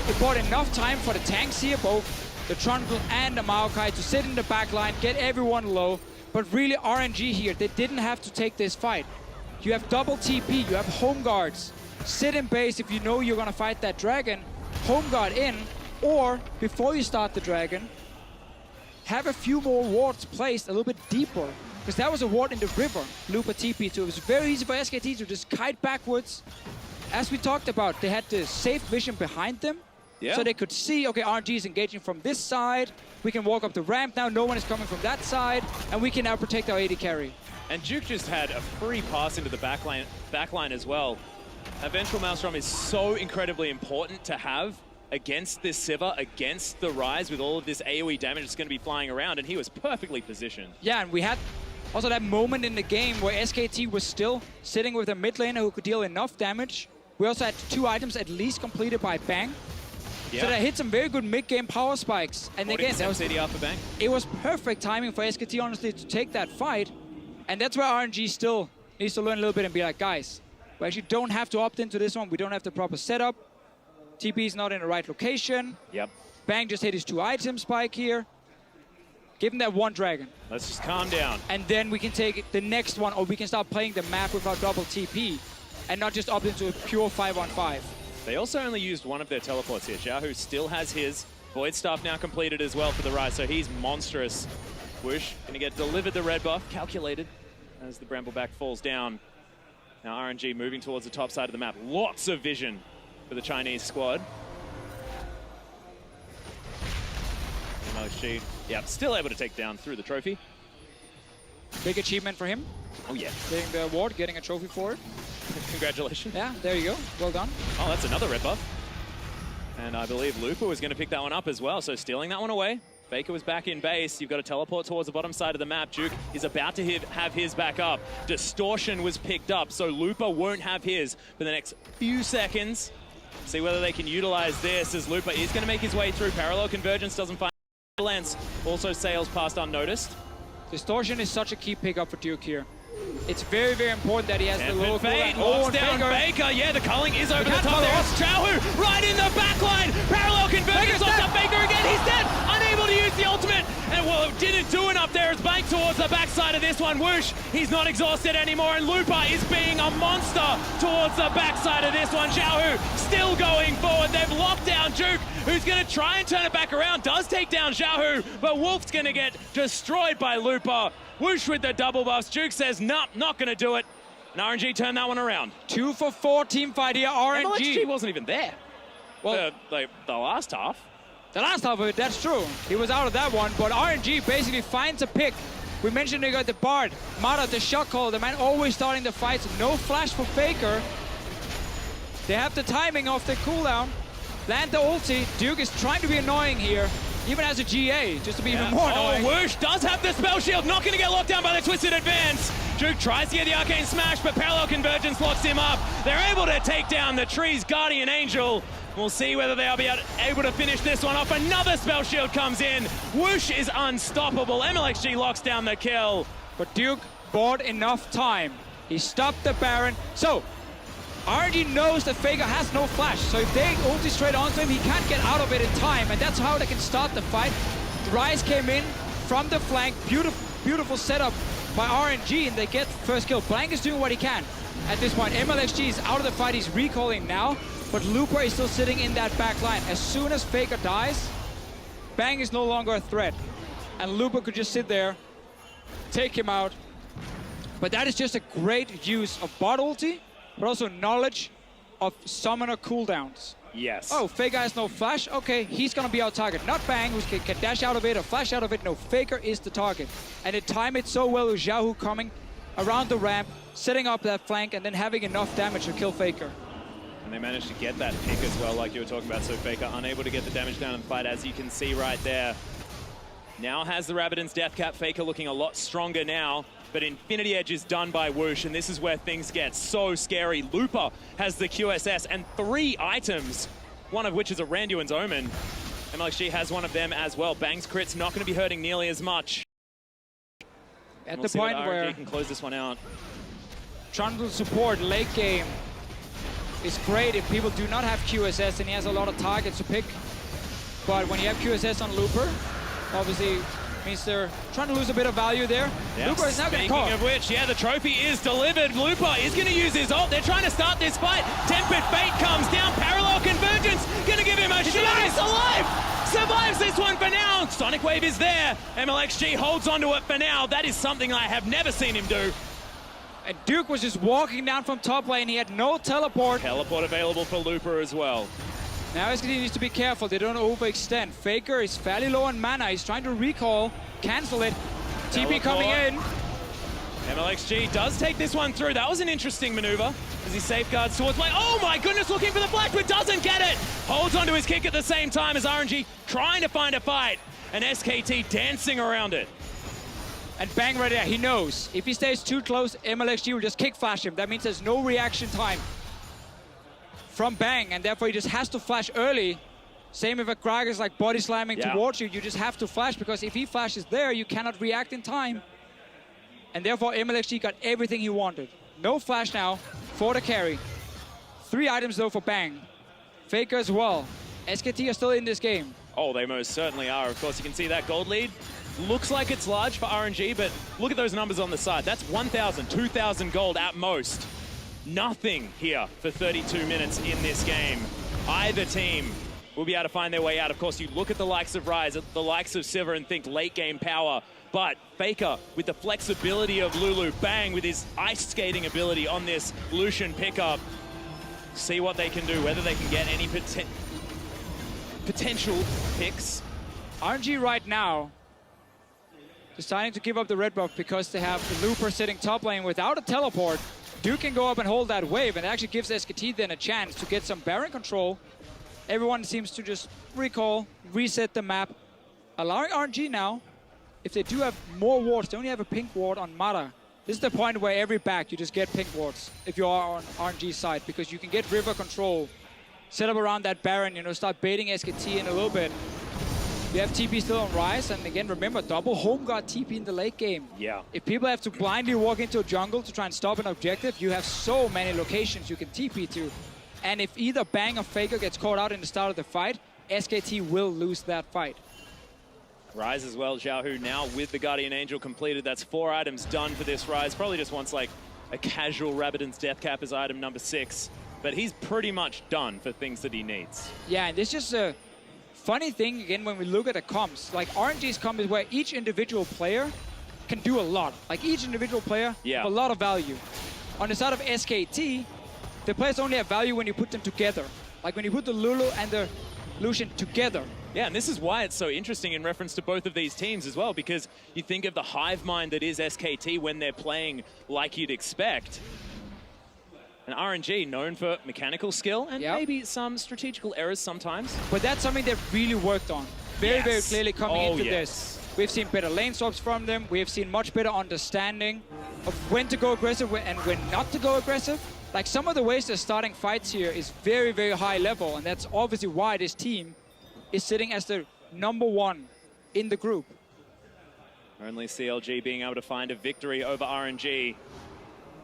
it bought enough time for the tanks here, both the Trundle and the Maokai, to sit in the back line, get everyone low. But really, RNG here, they didn't have to take this fight. You have double TP, you have home guards. Sit in base if you know you're gonna fight that Dragon, home guard in, or before you start the Dragon, have a few more wards placed a little bit deeper. Because that was a ward in the river, Lupa TP too. It was very easy for SKT to just kite backwards. As we talked about, they had the safe vision behind them. Yeah. So they could see, okay, RNG is engaging from this side. We can walk up the ramp now, no one is coming from that side, and we can now protect our AD carry. And Juke just had a free pass into the backline as well. That Vengeful Maelstrom is so incredibly important to have against this Sivir, against the Rise with all of this AoE damage that's going to be flying around, and he was perfectly positioned. Yeah, and we had also that moment in the game where SKT was still sitting with a mid laner who could deal enough damage. We also had 2 items at least completed by Bang. Yeah. So they hit some very good mid-game power spikes. And again, that was CDR for Bang. It was perfect timing for SKT, honestly, to take that fight. And that's where RNG still needs to learn a little bit and be like, guys, we actually don't have to opt into this one. We don't have the proper setup. TP is not in the right location. Yep. Bang just hit his 2 item spike here. Give him that 1 Dragon. Let's just calm down. And then we can take the next one, or we can start playing the map with our double TP and not just opt into a pure 5-on-5. They also only used 1 of their teleports here. Xiaohu still has his. Void Staff now completed as well for the Rise, so he's monstrous. Whoosh gonna get delivered the red buff, calculated as the Brambleback falls down. Now RNG moving towards the top side of the map. Lots of vision for the Chinese squad. MLXG, yeah, still able to take down through the trophy. Big achievement for him. Oh yeah. Getting the award, getting a trophy for it. Congratulations. Yeah, there you go. Well done. Oh, that's another red buff. And I believe Lupa was going to pick that one up as well, so stealing that one away. Faker was back in base. You've got to teleport towards the bottom side of the map. Juke is about to have his back up. Distortion was picked up, so Lupa won't have his for the next few seconds. See whether they can utilize this as Lupa is going to make his way through. Parallel Convergence doesn't find Lance. Also sails past unnoticed. Distortion is such a key pickup for Duke here. It's very, very important that he has the low fade. Locks down Faker. Yeah, the culling is over the top. There's Xiaohu right in the back line. Parallel Convergence locks up Faker again. He's dead. Unable to use the ultimate. And well, it didn't do enough there as Bank towards the backside of this one. Whoosh, he's not exhausted anymore. And Lupa is being a monster towards the backside of this one. Xiaohu still going forward. They've locked down Duke, who's going to try and turn it back around. Does take down Xiaohu, but Wolf's going to get destroyed by Lupa. Whoosh with the double buffs. Duke says, nope, not going to do it. And RNG turned that one around. 2 for 4 team fight here. RNG. MLXG wasn't even there. Well, the last half. The last half of it, that's true. He was out of that one, but RNG basically finds a pick. We mentioned they got the Bard, Mara, the shot call, the man always starting the fights. No flash for Faker. They have the timing of the cooldown. Land the ulti. Duke is trying to be annoying here. even as a GA, just to be even more annoying. Oh, Whoosh does have the spell shield, not going to get locked down by the Twisted Advance. Juke tries to get the Arcane Smash, but Parallel Convergence locks him up. They're able to take down the Tree's Guardian Angel. We'll see whether they'll be able to finish this one off. Another spell shield comes in. Whoosh is unstoppable. MLXG locks down the kill. But Duke bought enough time. He stopped the Baron. So, RNG knows that Faker has no flash. So if they ulti straight onto him, he can't get out of it in time. And that's how they can start the fight. Rise came in from the flank. Beautiful setup by RNG, and they get first kill. Blank is doing what he can at this point. MLXG is out of the fight. He's recalling now. But Looper is still sitting in that back line. As soon as Faker dies, Bang is no longer a threat. And Looper could just sit there, take him out. But that is just a great use of bot ulti, but also knowledge of summoner cooldowns. Yes. Oh, Faker has no flash. Okay, he's gonna be our target. Not Bang, who can dash out of it or flash out of it. No, Faker is the target. And they time it so well with Xiaohu coming around the ramp, setting up that flank, and then having enough damage to kill Faker. And they managed to get that pick as well, like you were talking about. So Faker unable to get the damage down in the fight, as you can see right there. Now has the Rabbidan's Death Cap. Faker looking a lot stronger now, but Infinity Edge is done by Whoosh, and this is where things get so scary. Looper has the QSS and 3 items, one of which is a Randuin's Omen. MLXG has one of them as well. Bang's crit's not going to be hurting nearly as much. At the point where RNG can close this one out. Trundle support late game is great if people do not have QSS and he has a lot of targets to pick. But when you have QSS on Looper, obviously means they're trying to lose a bit of value there. Yeah. Looper is now going to call. Speaking of which, yeah, the trophy is delivered. Looper is going to use his ult. They're trying to start this fight. Tempered Fate comes down. Parallel Convergence going to give him a shot. He's alive! Survives this one for now. Sonic Wave is there. MLXG holds onto it for now. That is something I have never seen him do. And Duke was just walking down from top lane. He had no teleport. Teleport available for Looper as well. Now SKT needs to be careful. They don't overextend. Faker is fairly low on mana. He's trying to recall, cancel it. TP coming in. MLXG does take this one through. That was an interesting maneuver as he safeguards towards play. Oh my goodness, looking for the flash, but doesn't get it. Holds onto his kick at the same time as RNG trying to find a fight. And SKT dancing around it. And Bang right there, he knows. If he stays too close, MLXG will just kick flash him. That means there's no reaction time from Bang, and therefore he just has to flash early. Same if a Gragas is like body slamming towards you, you just have to flash, because if he flashes there, you cannot react in time. And therefore MLXG got everything he wanted. No flash now for the carry. 3 items though for Bang. Faker as well. SKT are still in this game. Oh, they most certainly are. Of course, you can see that gold lead. Looks like it's large for RNG, but look at those numbers on the side. That's 1,000, 2,000 gold at most. Nothing here for 32 minutes in this game. Either team will be able to find their way out. Of course, you look at the likes of Rise, at the likes of Sivir, and think late game power. But Faker with the flexibility of Lulu, Bang with his ice skating ability on this Lucian pickup. See what they can do, whether they can get any potential picks. RNG right now deciding to give up the red buff because they have the Looper sitting top lane without a teleport. Duke can go up and hold that wave, and it actually gives SKT then a chance to get some Baron control. Everyone seems to just recall, reset the map, allowing RNG now, if they do have more wards, they only have a pink ward on Mata. This is the point where every back you just get pink wards if you are on RNG's side, because you can get river control, set up around that Baron, you know, start baiting SKT in a little bit. You have TP still on Rise, and again, remember, double home guard TP in the late game. Yeah. If people have to blindly walk into a jungle to try and stop an objective, you have so many locations you can TP to. And if either Bang or Faker gets caught out in the start of the fight, SKT will lose that fight. Rise as well, Xiaohu now with the Guardian Angel completed. That's 4 items done for this Rise. Probably just wants like a casual Rabbidan's Death Cap as item number 6. But he's pretty much done for things that he needs. Yeah, and this is just a funny thing, again, when we look at the comps. Like, RNG's comp is where each individual player can do a lot. Like, each individual player have a lot of value. On the side of SKT, the players only have value when you put them together. Like, when you put the Lulu and the Lucian together. Yeah, and this is why it's so interesting in reference to both of these teams as well, because you think of the hive mind that is SKT when they're playing like you'd expect. And RNG, known for mechanical skill and maybe some strategical errors sometimes. But that's something they've really worked on. very, very clearly coming into yes. this. We've seen better lane swaps from them. We have seen much better understanding of when to go aggressive and when not to go aggressive. Like, some of the ways they're starting fights here is very, very high level, and that's obviously why this team is sitting as the #1 in the group. Only CLG being able to find a victory over RNG,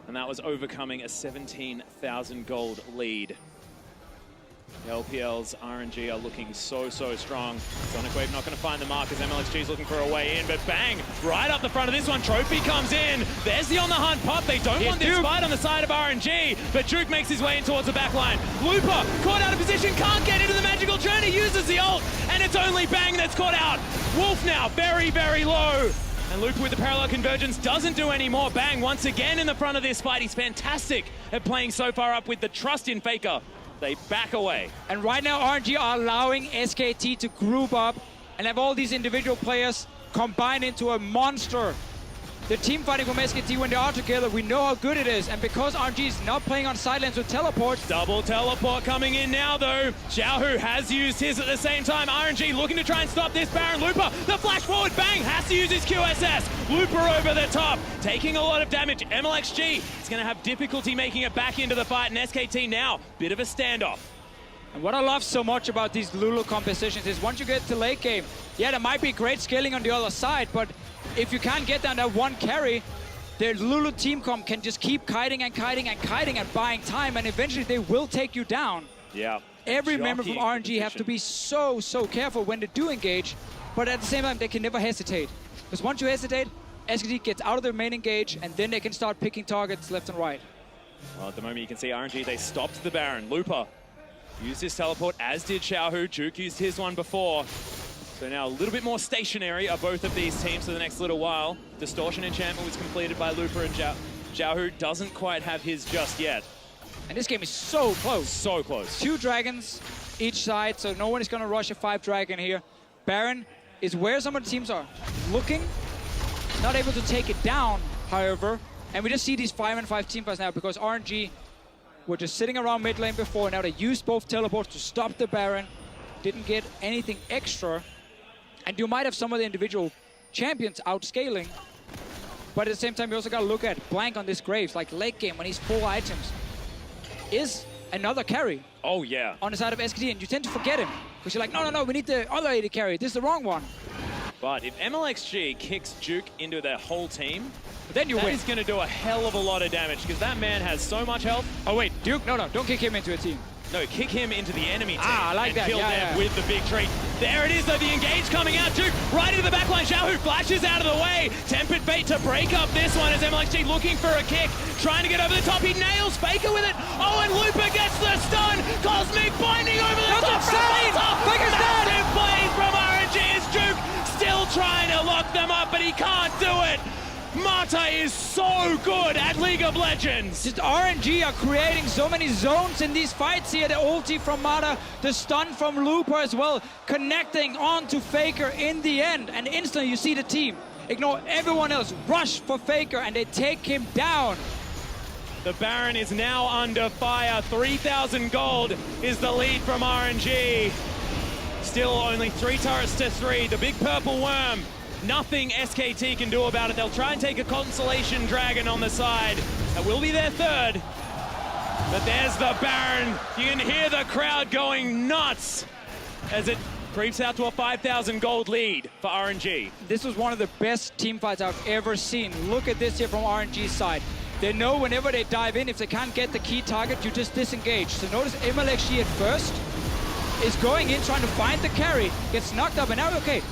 and that was overcoming a 17,000 gold lead. The LPL's RNG are looking so, so strong. Sonic Wave not going to find the mark as MLXG's looking for a way in, but bang, right up the front of this one. Trophy comes in. There's the on the hunt pop. They don't want this fight on the side of RNG, but Duke makes his way in towards the back line. Looper caught out of position, can't get into the magical journey, uses the ult, and it's only Bang that's caught out. Wolf now very, very low. And Looper with the parallel convergence doesn't do any more. Bang once again in the front of this fight. He's fantastic at playing so far up with the trust in Faker. They back away. And right now, RNG are allowing SKT to group up and have all these individual players combine into a monster. The team fighting from SKT, when they are together, we know how good it is. And because RNG is not playing on sidelines with teleports. Double teleport coming in now, though. Xiaohu has used his at the same time. RNG looking to try and stop this Baron. Looper, the flash forward, Bang, has to use his QSS. Looper over the top, taking a lot of damage. MLXG is going to have difficulty making it back into the fight. And SKT now, bit of a standoff. And what I love so much about these Lulu competitions is once you get to late game, yeah, there might be great scaling on the other side, but if you can't get down that one carry, the Lulu team comp can just keep kiting and kiting and kiting and buying time, and eventually they will take you down. Yeah. Every member from RNG have to be so, so careful when they do engage, but at the same time, they can never hesitate. Because once you hesitate, SKT gets out of their main engage, and then they can start picking targets left and right. Well, at the moment, you can see RNG, they stopped the Baron. Looper used his teleport, as did Xiaohu. Juke used his one before. So now a little bit more stationary are both of these teams for the next little while. Distortion Enchantment was completed by Looper, and Xiaohu doesn't quite have his just yet. And this game is so close. So close. 2 dragons each side, so no one is going to rush a 5 dragon here. Baron is where some of the teams are looking, not able to take it down, however. And we just see these 5-on-5 team fights now because RNG were just sitting around mid lane before. Now they used both teleports to stop the Baron. Didn't get anything extra. And you might have some of the individual champions outscaling, but at the same time, you also got to look at Blank on this Graves, like late game when he's full items, is another carry. Oh, yeah. On the side of SKT, and you tend to forget him, because you're like, no, we need the other AD carry. This is the wrong one. But if MLXG kicks Duke into their whole team, then you win. That is going to do a hell of a lot of damage, because that man has so much health. Oh, wait, Duke? No, don't kick him into a team. No, kick him into the enemy team I like that. Kill them with the big treat. There it is, though, the engage coming out. Duke right into the backline. Xiaohu flashes out of the way. Tempered bait to break up this one as MLXG looking for a kick. Trying to get over the top. He nails Faker with it. Oh, and Looper gets the stun. Cosmic binding over the top. Faker's dead. Massive plays from RNG as Duke still trying to lock them up, but he can't do it. Mata is so good at League of Legends. Just RNG are creating so many zones in these fights here. The ulti from Mata, the stun from Looper as well, connecting onto Faker in the end. And instantly you see the team ignore everyone else, rush for Faker, and they take him down. The Baron is now under fire. 3,000 gold is the lead from RNG. Still only 3 turrets to 3. The big purple worm. Nothing SKT can do about it. They'll try and take a Constellation Dragon on the side. That will be their 3rd. But there's the Baron. You can hear the crowd going nuts as it creeps out to a 5,000 gold lead for RNG. This was one of the best team fights I've ever seen. Look at this here from RNG's side. They know whenever they dive in, if they can't get the key target, you just disengage. So notice MLXG at first is going in, trying to find the carry, gets knocked up, and now, okay,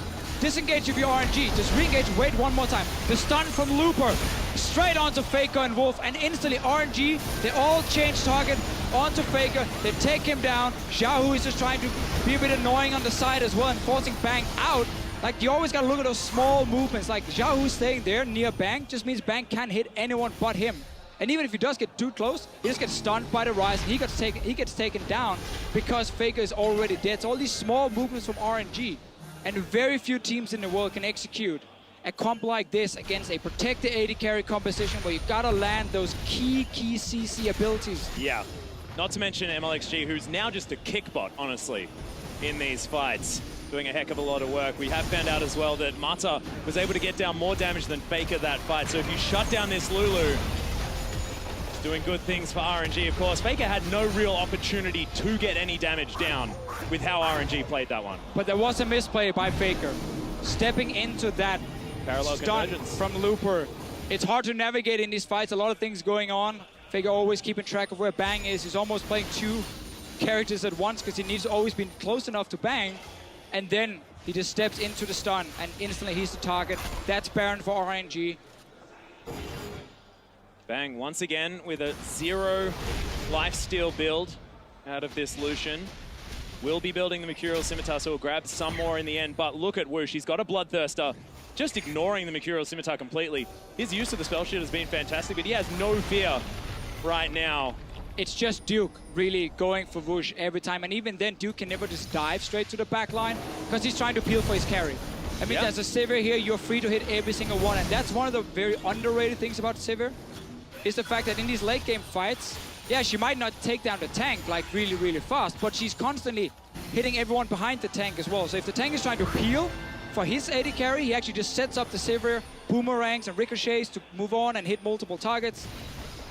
disengage with your RNG, just re-engage, wait one more time. The stun from Looper, straight onto Faker and Wolf, and instantly RNG, they all change target onto Faker, they take him down. Xiaohu is just trying to be a bit annoying on the side as well and forcing Bang out. Like, you always gotta look at those small movements, like Xiaohu staying there near Bang just means Bang can't hit anyone but him. And even if he does get too close, he just gets stunned by the Rise, and he gets taken down because Faker is already dead. So all these small movements from RNG, and very few teams in the world can execute a comp like this against a protected AD carry composition where you gotta land those key CC abilities. Yeah, not to mention MLXG, who's now just a kick bot, honestly, in these fights. doing a heck of a lot of work. We have found out as well that Mata was able to get down more damage than Faker that fight. So if you shut down this Lulu, it's doing good things for RNG, of course. Faker had no real opportunity to get any damage down with how RNG played that one. But there was a misplay by Faker. Stepping into that Parallel stun convergence from Looper. It's hard to navigate in these fights, a lot of things going on. Faker always keeping track of where Bang is. He's almost playing two characters at once because he needs to always be close enough to Bang. And then he just steps into the stun and instantly he's the target. That's Baron for RNG. Bang once again with a 0 lifesteal build out of this Lucian. Will be building the Mercurial Scimitar, so he'll grab some more in the end. But look at Woosh, he's got a Bloodthirster, just ignoring the Mercurial Scimitar completely. His use of the spell shield has been fantastic, but he has no fear right now. It's just Duke really going for Woosh every time. And even then, Duke can never just dive straight to the back line because he's trying to peel for his carry. I mean, there's a Sivir here, you're free to hit every single one. And that's one of the very underrated things about Sivir, is the fact that in these late game fights, yeah, she might not take down the tank like really, really fast, but she's constantly hitting everyone behind the tank as well. So if the tank is trying to peel for his AD carry, he actually just sets up the Sivir, boomerangs and ricochets to move on and hit multiple targets.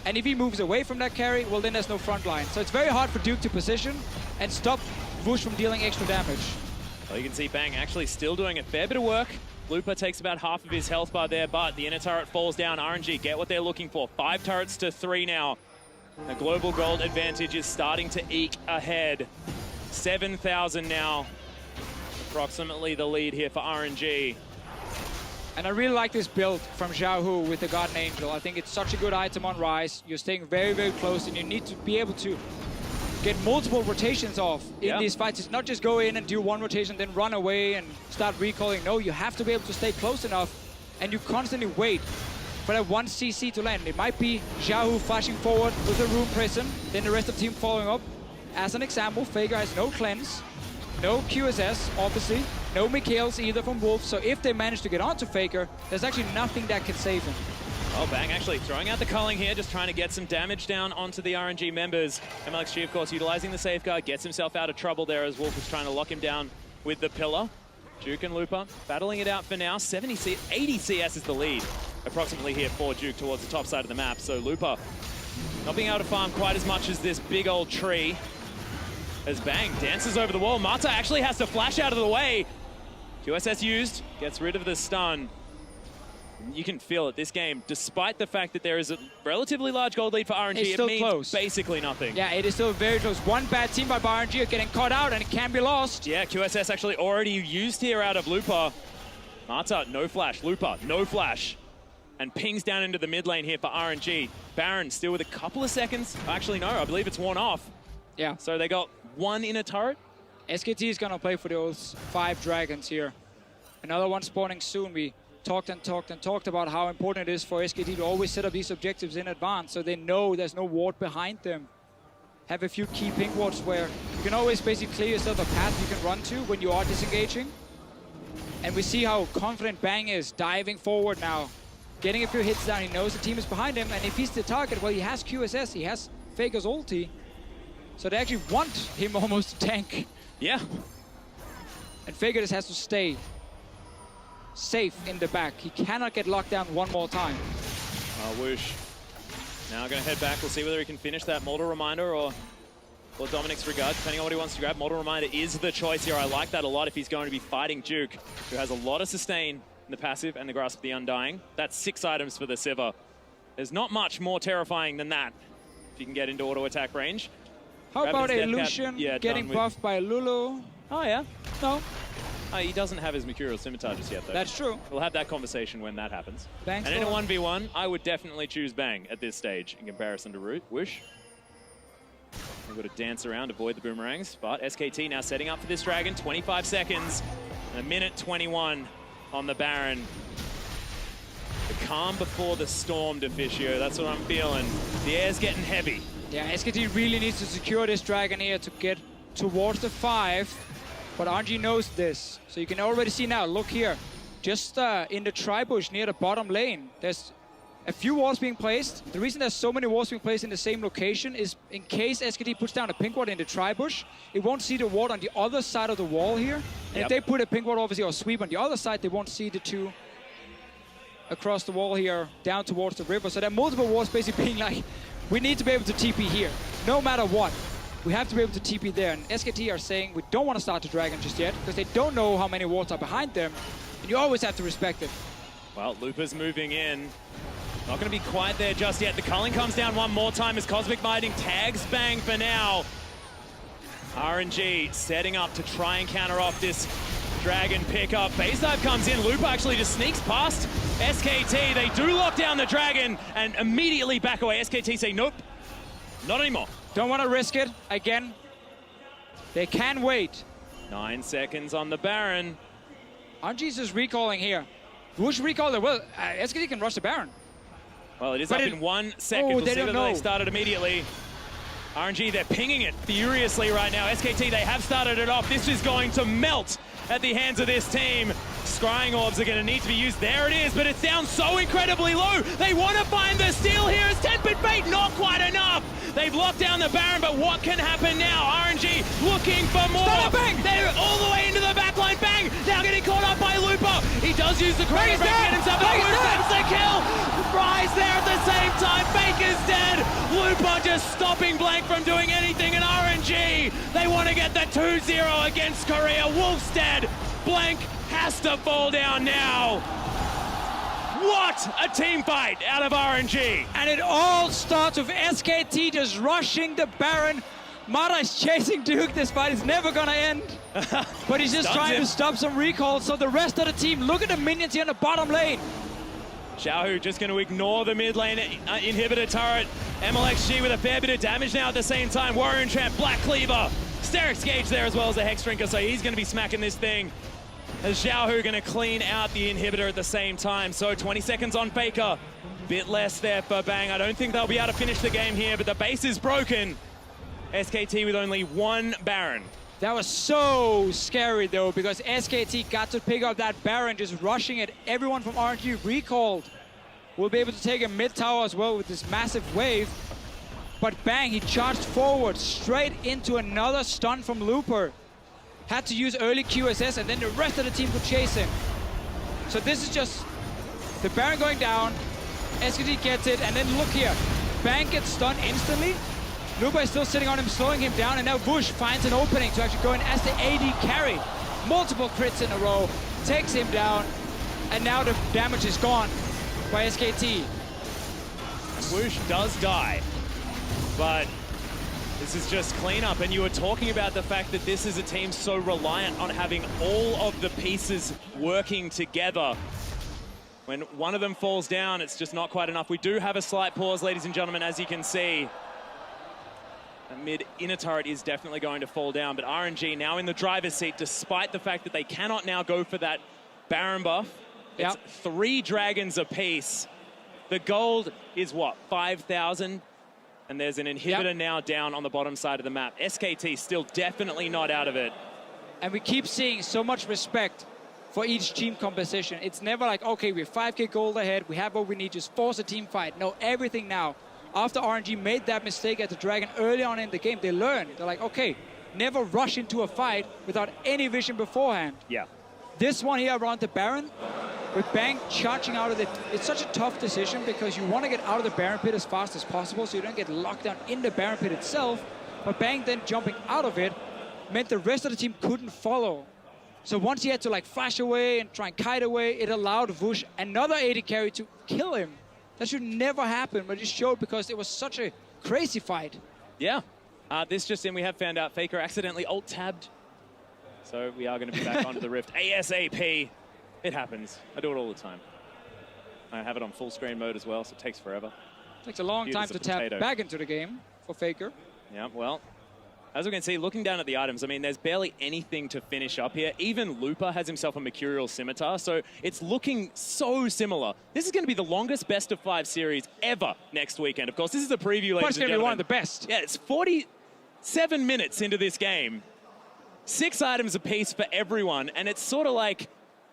And if he moves away from that carry, well, then there's no front line. So it's very hard for Duke to position and stop Woosh from dealing extra damage. Well, you can see Bang actually still doing a fair bit of work. Looper takes about half of his health bar there, but the inner turret falls down. RNG get what they're looking for. 5 turrets to 3 now. The global gold advantage is starting to eke ahead. 7,000 now. Approximately the lead here for RNG. And I really like this build from Xiaohu with the Garden Angel. I think it's such a good item on Rise. You're staying very, very close, and you need to be able to get multiple rotations off in these fights. It's not just go in and do one rotation, then run away and start recalling. No, you have to be able to stay close enough, and you constantly wait for that one CC to land. It might be Xiaohu flashing forward with a Rune Prism, then the rest of the team following up. As an example, Faker has no cleanse, no QSS, obviously, no Mikhails either from Wolf, so if they manage to get onto Faker, there's actually nothing that can save him. Oh, Bang actually throwing out the culling here, just trying to get some damage down onto the RNG members. MLXG, of course, utilizing the safeguard, gets himself out of trouble there as Wolf was trying to lock him down with the pillar. Duke and Looper battling it out for now. 80 CS is the lead, approximately here for Duke towards the top side of the map. So Looper not being able to farm quite as much as this big old tree. As Bang dances over the wall. Mata actually has to flash out of the way. QSS used, gets rid of the stun. You can feel it, this game, despite the fact that there is a relatively large gold lead for RNG, it's still it means close. Basically nothing. Yeah, it is still very close. One bad team by RNG are getting caught out and it can be lost. Yeah, QSS actually already used here out of Looper. Mata, no flash. Looper, no flash. And pings down into the mid lane here for RNG. Baron still with a couple of seconds. Actually, no, I believe it's worn off. Yeah. So they got one inner turret. SKT is going to play for those 5 dragons here. Another one spawning soon. We talked about how important it is for SKT to always set up these objectives in advance so they know there's no ward behind them. Have a few key ping wards where you can always basically clear yourself a path you can run to when you are disengaging. And we see how confident Bang is diving forward now. Getting a few hits down, he knows the team is behind him, and if he's the target, well, he has QSS, he has Faker's ulti. So they actually want him almost to tank. Yeah. And Faker just has to stay safe in the back. He cannot get locked down one more time. Woosh. Now going to head back. We'll see whether he can finish that Mortal Reminder or Dominic's Regard, depending on what he wants to grab. Mortal Reminder is the choice here. I like that a lot if he's going to be fighting Duke, who has a lot of sustain in the passive and the Grasp of the Undying. That's 6 items for the Sivir. There's not much more terrifying than that if you can get into auto attack range. How about a Lucian getting buffed by Lulu? Oh, yeah. No. He doesn't have his Mercurial Scimitar just yet, though. That's true. We'll have that conversation when that happens. Thanks. And in a 1v1, I would definitely choose Bang at this stage in comparison to Woosh. We've got to dance around, avoid the boomerangs. But SKT now setting up for this dragon. 25 seconds and 1:21 on the Baron. The calm before the storm, Deficio. That's what I'm feeling. The air's getting heavy. Yeah, SKT really needs to secure this dragon here to get towards the 5. But RNG knows this. So you can already see now, look here. Just in the tri-bush near the bottom lane, there's a few walls being placed. The reason there's so many walls being placed in the same location is in case SKT puts down a pink ward in the tri-bush, it won't see the ward on the other side of the wall here. And if they put a pink wall, obviously, or sweep on the other side, they won't see the two across the wall here, down towards the river. So there are multiple walls basically being like, we need to be able to TP here, no matter what. We have to be able to TP there. And SKT are saying we don't want to start the Dragon just yet, because they don't know how many walls are behind them. And you always have to respect it. Well, Lupa's moving in. Not going to be quite there just yet. The culling comes down one more time as Cosmic Mighting tags Bang for now. RNG setting up to try and counter off this Dragon pickup. Base dive comes in. Lupa actually just sneaks past SKT. They do lock down the Dragon and immediately back away. SKT say, nope, not anymore. Don't want to risk it. Again, they can wait. 9 seconds on the Baron. RNG's just recalling here. Whoosh recalled it. Well, SKT can rush the Baron. Well, it is up in 1 second. We'll they see don't whether know. they started immediately. RNG, they're pinging it furiously right now. SKT, they have started it off. This is going to melt at the hands of this team. Scrying orbs are going to need to be used. There it is, but it's down so incredibly low. They want to find the steal here. It's 10-bit bait, not quite enough. They've locked down the Baron, but what can happen now? RNG looking for more. Bang! They're all the way into the backline. Bang! Now getting caught up by Lupa. He does use the credit to get himself. That's the kill. Rise there at the same time. Baker's dead. Lupa just stopping Blank from doing anything. And RNG, they want to get the 2-0 against Korea. Wolf's dead. Blank has to fall down now. What a team fight out of RNG. And it all starts with SKT just rushing the Baron. Mara is chasing Duke. This fight is never gonna end. But he's just trying to stop some recalls. So the rest of the team, look at the minions here in the bottom lane. Xiaohu just going to ignore the mid lane inhibitor turret. MLXG with a fair bit of damage now at the same time. Warrior Tramp, Black Cleaver. Sterix Gage there as well as a Hex Drinker, so he's going to be smacking this thing. As Xiaohu going to clean out the inhibitor at the same time. So 20 seconds on Faker. Bit less there for Bang. I don't think they'll be able to finish the game here, but the base is broken. SKT with only one Baron. That was so scary though, because SKT got to pick up that Baron, just rushing it. Everyone from RNG recalled. We'll be able to take a mid tower as well with this massive wave. But Bang, he charged forward straight into another stun from Looper. Had to use early QSS, and then the rest of the team could chase him. So this is just the Baron going down. SKT gets it, and then look here. Bang gets stunned instantly. Lupa is still sitting on him, slowing him down, and now Vush finds an opening to actually go in as the AD carry. Multiple crits in a row, takes him down, and now the damage is gone by SKT. Whoosh does die, but this is just cleanup, and you were talking about the fact that this is a team so reliant on having all of the pieces working together. When one of them falls down, it's just not quite enough. We do have a slight pause, ladies and gentlemen, as you can see. The mid inner turret is definitely going to fall down, but RNG now in the driver's seat, despite the fact that they cannot now go for that Baron buff. It's 3 dragons apiece. The gold is what, 5,000? And there's an inhibitor now down on the bottom side of the map. SKT still definitely not out of it. And we keep seeing so much respect for each team composition. It's never like, okay, we're 5k gold ahead, we have what we need, just force a team fight. No, everything now. After RNG made that mistake at the Dragon early on in the game, they learned. They're like, okay, never rush into a fight without any vision beforehand. Yeah. This one here around the Baron, with Bang charging out of it, it's such a tough decision because you want to get out of the Baron pit as fast as possible so you don't get locked down in the Baron pit itself. But Bang then jumping out of it meant the rest of the team couldn't follow. So once he had to like flash away and try and kite away, it allowed Vush, another AD carry, to kill him. That should never happen, but it showed because it was such a crazy fight. Yeah. This just in, we have found out Faker accidentally alt-tabbed. So we are going to be back onto the Rift ASAP. It happens. I do it all the time. I have it on full screen mode as well, so it takes forever. Takes a long time to tap back into the game for Faker. Yeah, well, as we can see, looking down at the items, I mean, there's barely anything to finish up here. Even Lupa has himself a Mercurial Scimitar, so it's looking so similar. This is going to be the longest best-of-5 series ever next weekend. Of course, this is a preview, ladies and gentlemen. It's going to be one of the best. Yeah, it's 47 minutes into this game. 6 items apiece for everyone, and it's sort of like,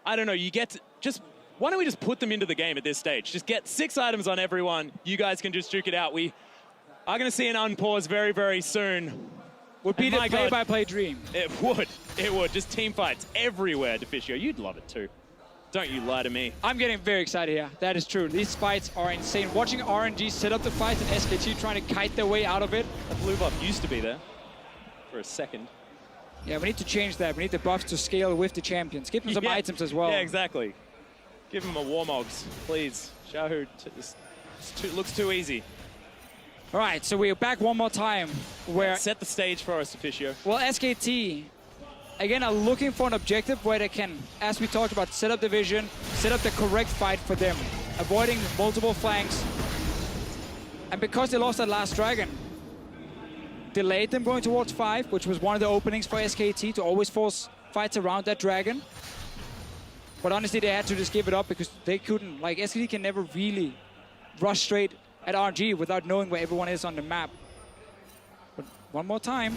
I don't know, you get to just, why don't we just put them into the game at this stage? Just get 6 items on everyone. You guys can just duke it out. We are going to see an unpause very, very soon. Would be And the my God, play-by-play dream. It would. It would. Just team fights everywhere, Deficio. You'd love it too. Don't you lie to me. I'm getting very excited here. That is true. These fights are insane. Watching RNG set up the fight and SKT trying to kite their way out of it. That blue buff used to be there for a second. Yeah, we need to change that. We need the buffs to scale with the champions. Give them some items as well. Yeah, exactly. Give him a Warmogs, please. Xiaohu looks too easy. All right, so we're back one more time. Where Set the stage for us, Deficio. well, SKT, again, are looking for an objective where they can, as we talked about, set up the vision, set up the correct fight for them, avoiding multiple flanks. And because they lost that last dragon, delayed them going towards 5, which was one of the openings for SKT to always force fights around that dragon. But honestly, they had to just give it up because they couldn't, like, SKT can never really rush straight at RNG without knowing where everyone is on the map. But one more time,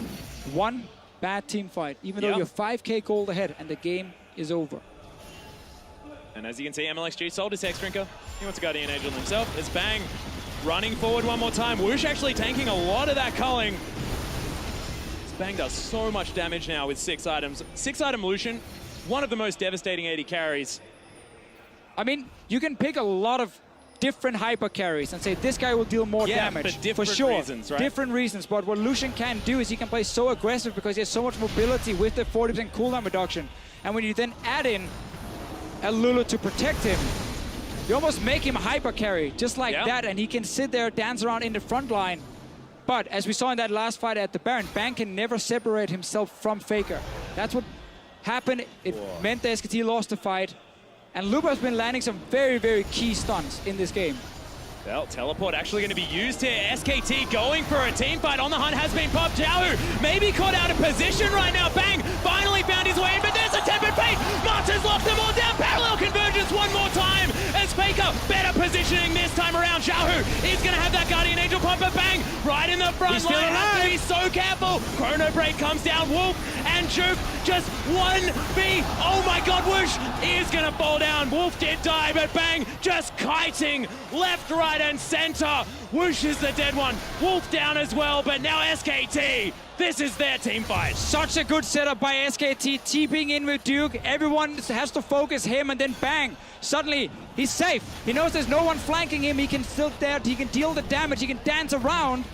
one bad team fight, even though you're 5k gold ahead and the game is over. And as you can see, MLXG sold his Hex Drinker. He wants a Guardian Angel himself. It's Bang running forward one more time. Whoosh actually tanking a lot of that culling. Bang does so much damage now with 6 items. 6-item Lucian, one of the most devastating AD carries. I mean, you can pick a lot of different hyper carries and say this guy will deal more damage. For sure. Reasons, right? Different reasons, but what Lucian can do is he can play so aggressive because he has so much mobility with the 40% cooldown reduction. And when you then add in a Lulu to protect him, you almost make him hyper carry, just like that, and he can sit there, dance around in the front line. But as we saw in that last fight at the Baron, Bang can never separate himself from Faker. That's what happened. It meant the SKT lost the fight. And Lupa has been landing some very, very key stunts in this game. Well, teleport actually going to be used here. SKT going for a team fight. On the hunt has been popped. Xiaohu maybe caught out of position right now. Bang finally found his way in, but there's a tempered fate. Martin's locked them all down. Parallel convergence one more time. As Faker better positioning this time around. Xiaohu is going to have that Guardian Angel pop, but Bang right in the front line. Has to be so careful. Chrono Break comes down. Wolf and Juke just 1v. Oh my God, Whoosh is going to fall down. Wolf did die, but Bang just kiting left, right, and center. Whoosh is the dead one. Wolf down as well, but now SKT. This is their team fight. Such a good setup by SKT, TPing in with Duke. Everyone has to focus him, and then Bang. Suddenly, he's safe. He knows there's no one flanking him. He can still there. He can deal the damage. He can dance around.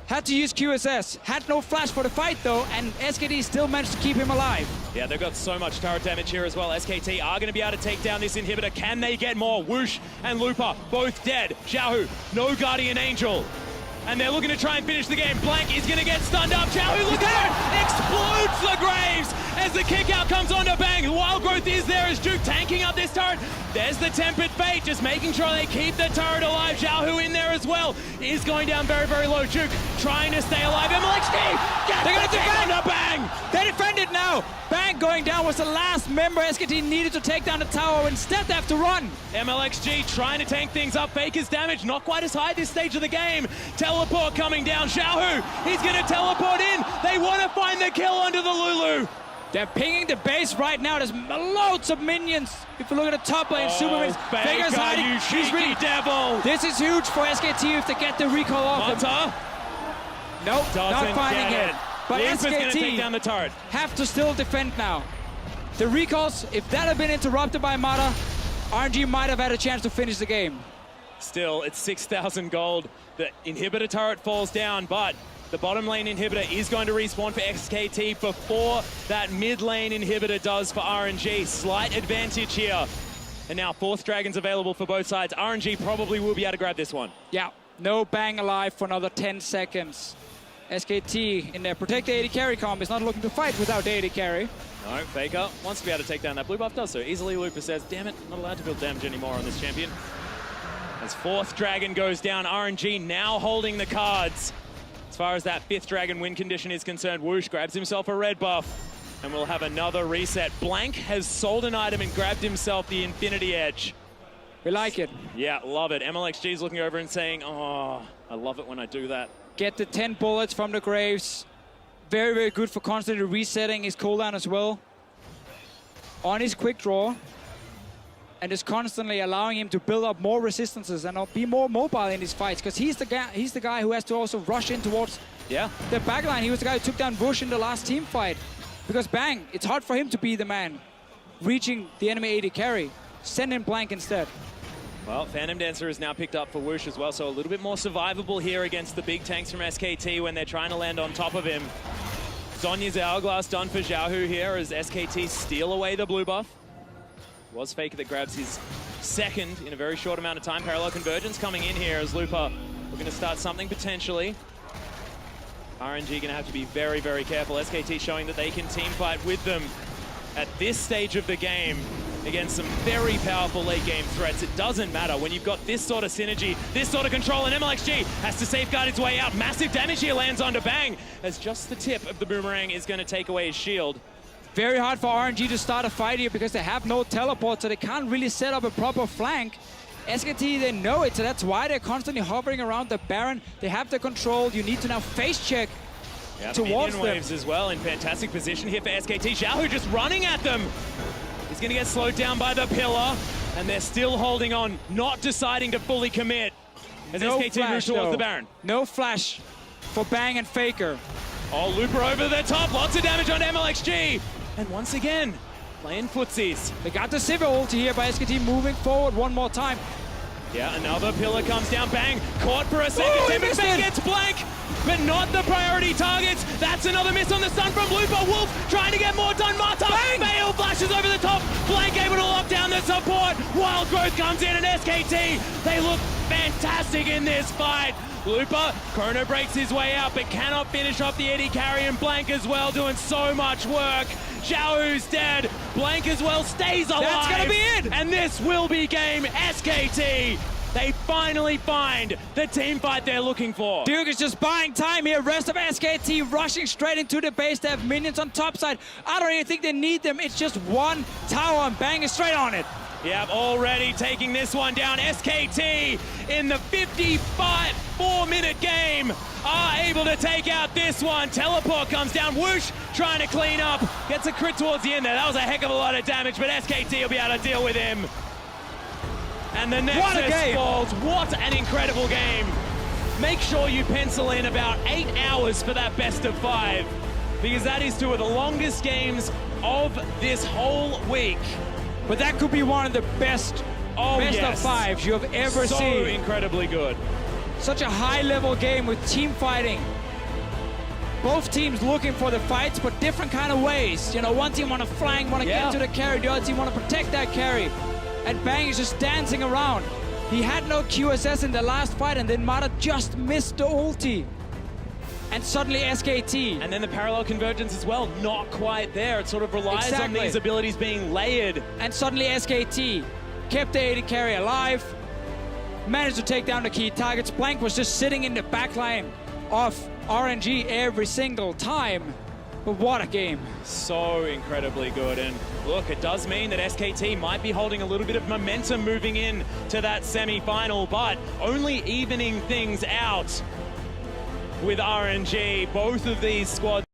Had to use QSS. Had no flash for the fight, though, and SKT still managed to keep him alive. Yeah, they've got so much turret damage here as well. SKT are going to be able to take down this inhibitor. Can they get more? Whoosh and Lupa both dead. Xiaohu, no Guardian Angel. And they're looking to try and finish the game. Blank is going to get stunned up. Xiaohu, look at it! Explodes the Graves as the kick out comes onto Bang. The Wild Growth is there as Duke tanking up this turret. There's the Tempered Fate, just making sure they keep the turret alive. Xiaohu in there as well. Is going down very, very low. Duke trying to stay alive. MLXG gets They're going to defend onto Bang. They defended now. Bang going down was the last member SKT needed to take down the tower. Instead, they have to run. MLXG trying to tank things up. Faker's damage not quite as high at this stage of the game. Teleport coming down. Xiaohu, he's going to teleport in. They want to find the kill onto the Lulu. They're pinging the base right now. There's loads of minions. If you look at the top lane, super minions. Faker's hiding. You cheeky devil. This is huge for SKT if they get the recall off them. Nope, not finding it. But Lupa's going to take SKT down the turret. have to still defend now. The recalls, if that had been interrupted by Mata, RNG might have had a chance to finish the game. Still, it's 6,000 gold. The inhibitor turret falls down, but the bottom lane inhibitor is going to respawn for SKT before that mid lane inhibitor does for RNG. Slight advantage here. And now 4th Dragon's available for both sides. RNG probably will be able to grab this one. Yeah, no Bang alive for another 10 seconds. SKT in their protected AD carry comp is not looking to fight without AD carry. No, Faker wants to be able to take down that blue buff, does so easily. Lupa says, damn it, not allowed to build damage anymore on this champion. As 4th Dragon goes down, RNG now holding the cards. As far as that 5th Dragon win condition is concerned, Whoosh grabs himself a red buff, and we'll have another reset. Blank has sold an item and grabbed himself the Infinity Edge. We like it. Yeah, love it. MLXG is looking over and saying, oh, I love it when I do that. Get the 10 bullets from the Graves. Very, very good for constantly resetting his cooldown as well. On his quick draw. And is constantly allowing him to build up more resistances and be more mobile in his fights. Because he's the guy who has to also rush in towards Yeah. The backline, he was the guy who took down Bush in the last team fight. Because Bang, it's hard for him to be the man reaching the enemy AD carry. Send in Blank instead. Well, Phantom Dancer is now picked up for Whoosh as well, so a little bit more survivable here against the big tanks from SKT when they're trying to land on top of him. Zonya's Hourglass done for Xiaohu here as SKT steal away the blue buff. It was Faker that grabs his second in a very short amount of time. Parallel Convergence coming in here as Lupa looking to start something potentially. RNG going to have to be very, very careful. SKT showing that they can team fight with them at this stage of the game against some very powerful late game threats. It doesn't matter when you've got this sort of synergy, this sort of control, and MLXG has to safeguard its way out. Massive damage here lands onto Bang as just the tip of the boomerang is going to take away his shield. Very hard for RNG to start a fight here because they have no teleport, so they can't really set up a proper flank. SKT, they know it, so that's why they're constantly hovering around the Baron. They have the control. You need to now face check towards them. Waves as well in fantastic position here for SKT. Xiaohu just running at them. He's going to get slowed down by the pillar, and they're still holding on, not deciding to fully commit as no SKT flash, moves towards though. the Baron. No flash for Bang and Faker. Oh, Looper over the top. Lots of damage on MLXG. And once again, playing footsies. They got the Sivir ulti here by SKT moving forward one more time. Yeah, another pillar comes down. Bang, caught for a second. Ooh, Timmy Bang gets Blank, but not the priority targets. That's another miss on the stun from Lupa. Wolf trying to get more done. Mata, Bale flashes over the top. Blank able to lock down the support. Wild Growth comes in and SKT, they look fantastic in this fight. Lupa, Chrono breaks his way out, but cannot finish off the AD carry, and Blank as well doing so much work. Xiaohu's dead. Blank as well stays alive. That's gonna be it. And this will be game SKT. They finally find the team fight they're looking for. Duke is just buying time here. Rest of SKT rushing straight into the base. They have minions on top side. I don't even think they need them. It's just one tower and Bang is straight on it. Yep, already taking this one down. SKT in the 54-minute game are able to take out this one. Teleport comes down. Whoosh trying to clean up. Gets a crit towards the end there. That was a heck of a lot of damage, but SKT will be able to deal with him. And the Nexus falls. What an incredible game. Make sure you pencil in about 8 hours for that best of 5, because that is 2 of the longest games of this whole week. But that could be one of the best of 5s you have ever seen. So incredibly good. Such a high-level game with team fighting. Both teams looking for the fights, but different kind of ways. You know, one team want to flank, want to get to the carry. The other team want to protect that carry. And Bang is just dancing around. He had no QSS in the last fight, and then Mata just missed the ulti. And suddenly SKT. And then the parallel convergence as well, not quite there. It sort of relies on these abilities being layered. And suddenly SKT kept the AD carry alive, managed to take down the key targets. Blank was just sitting in the backline of RNG every single time. But what a game. So incredibly good. And look, it does mean that SKT might be holding a little bit of momentum moving in to that semi-final, but only evening things out with RNG. Both of these squads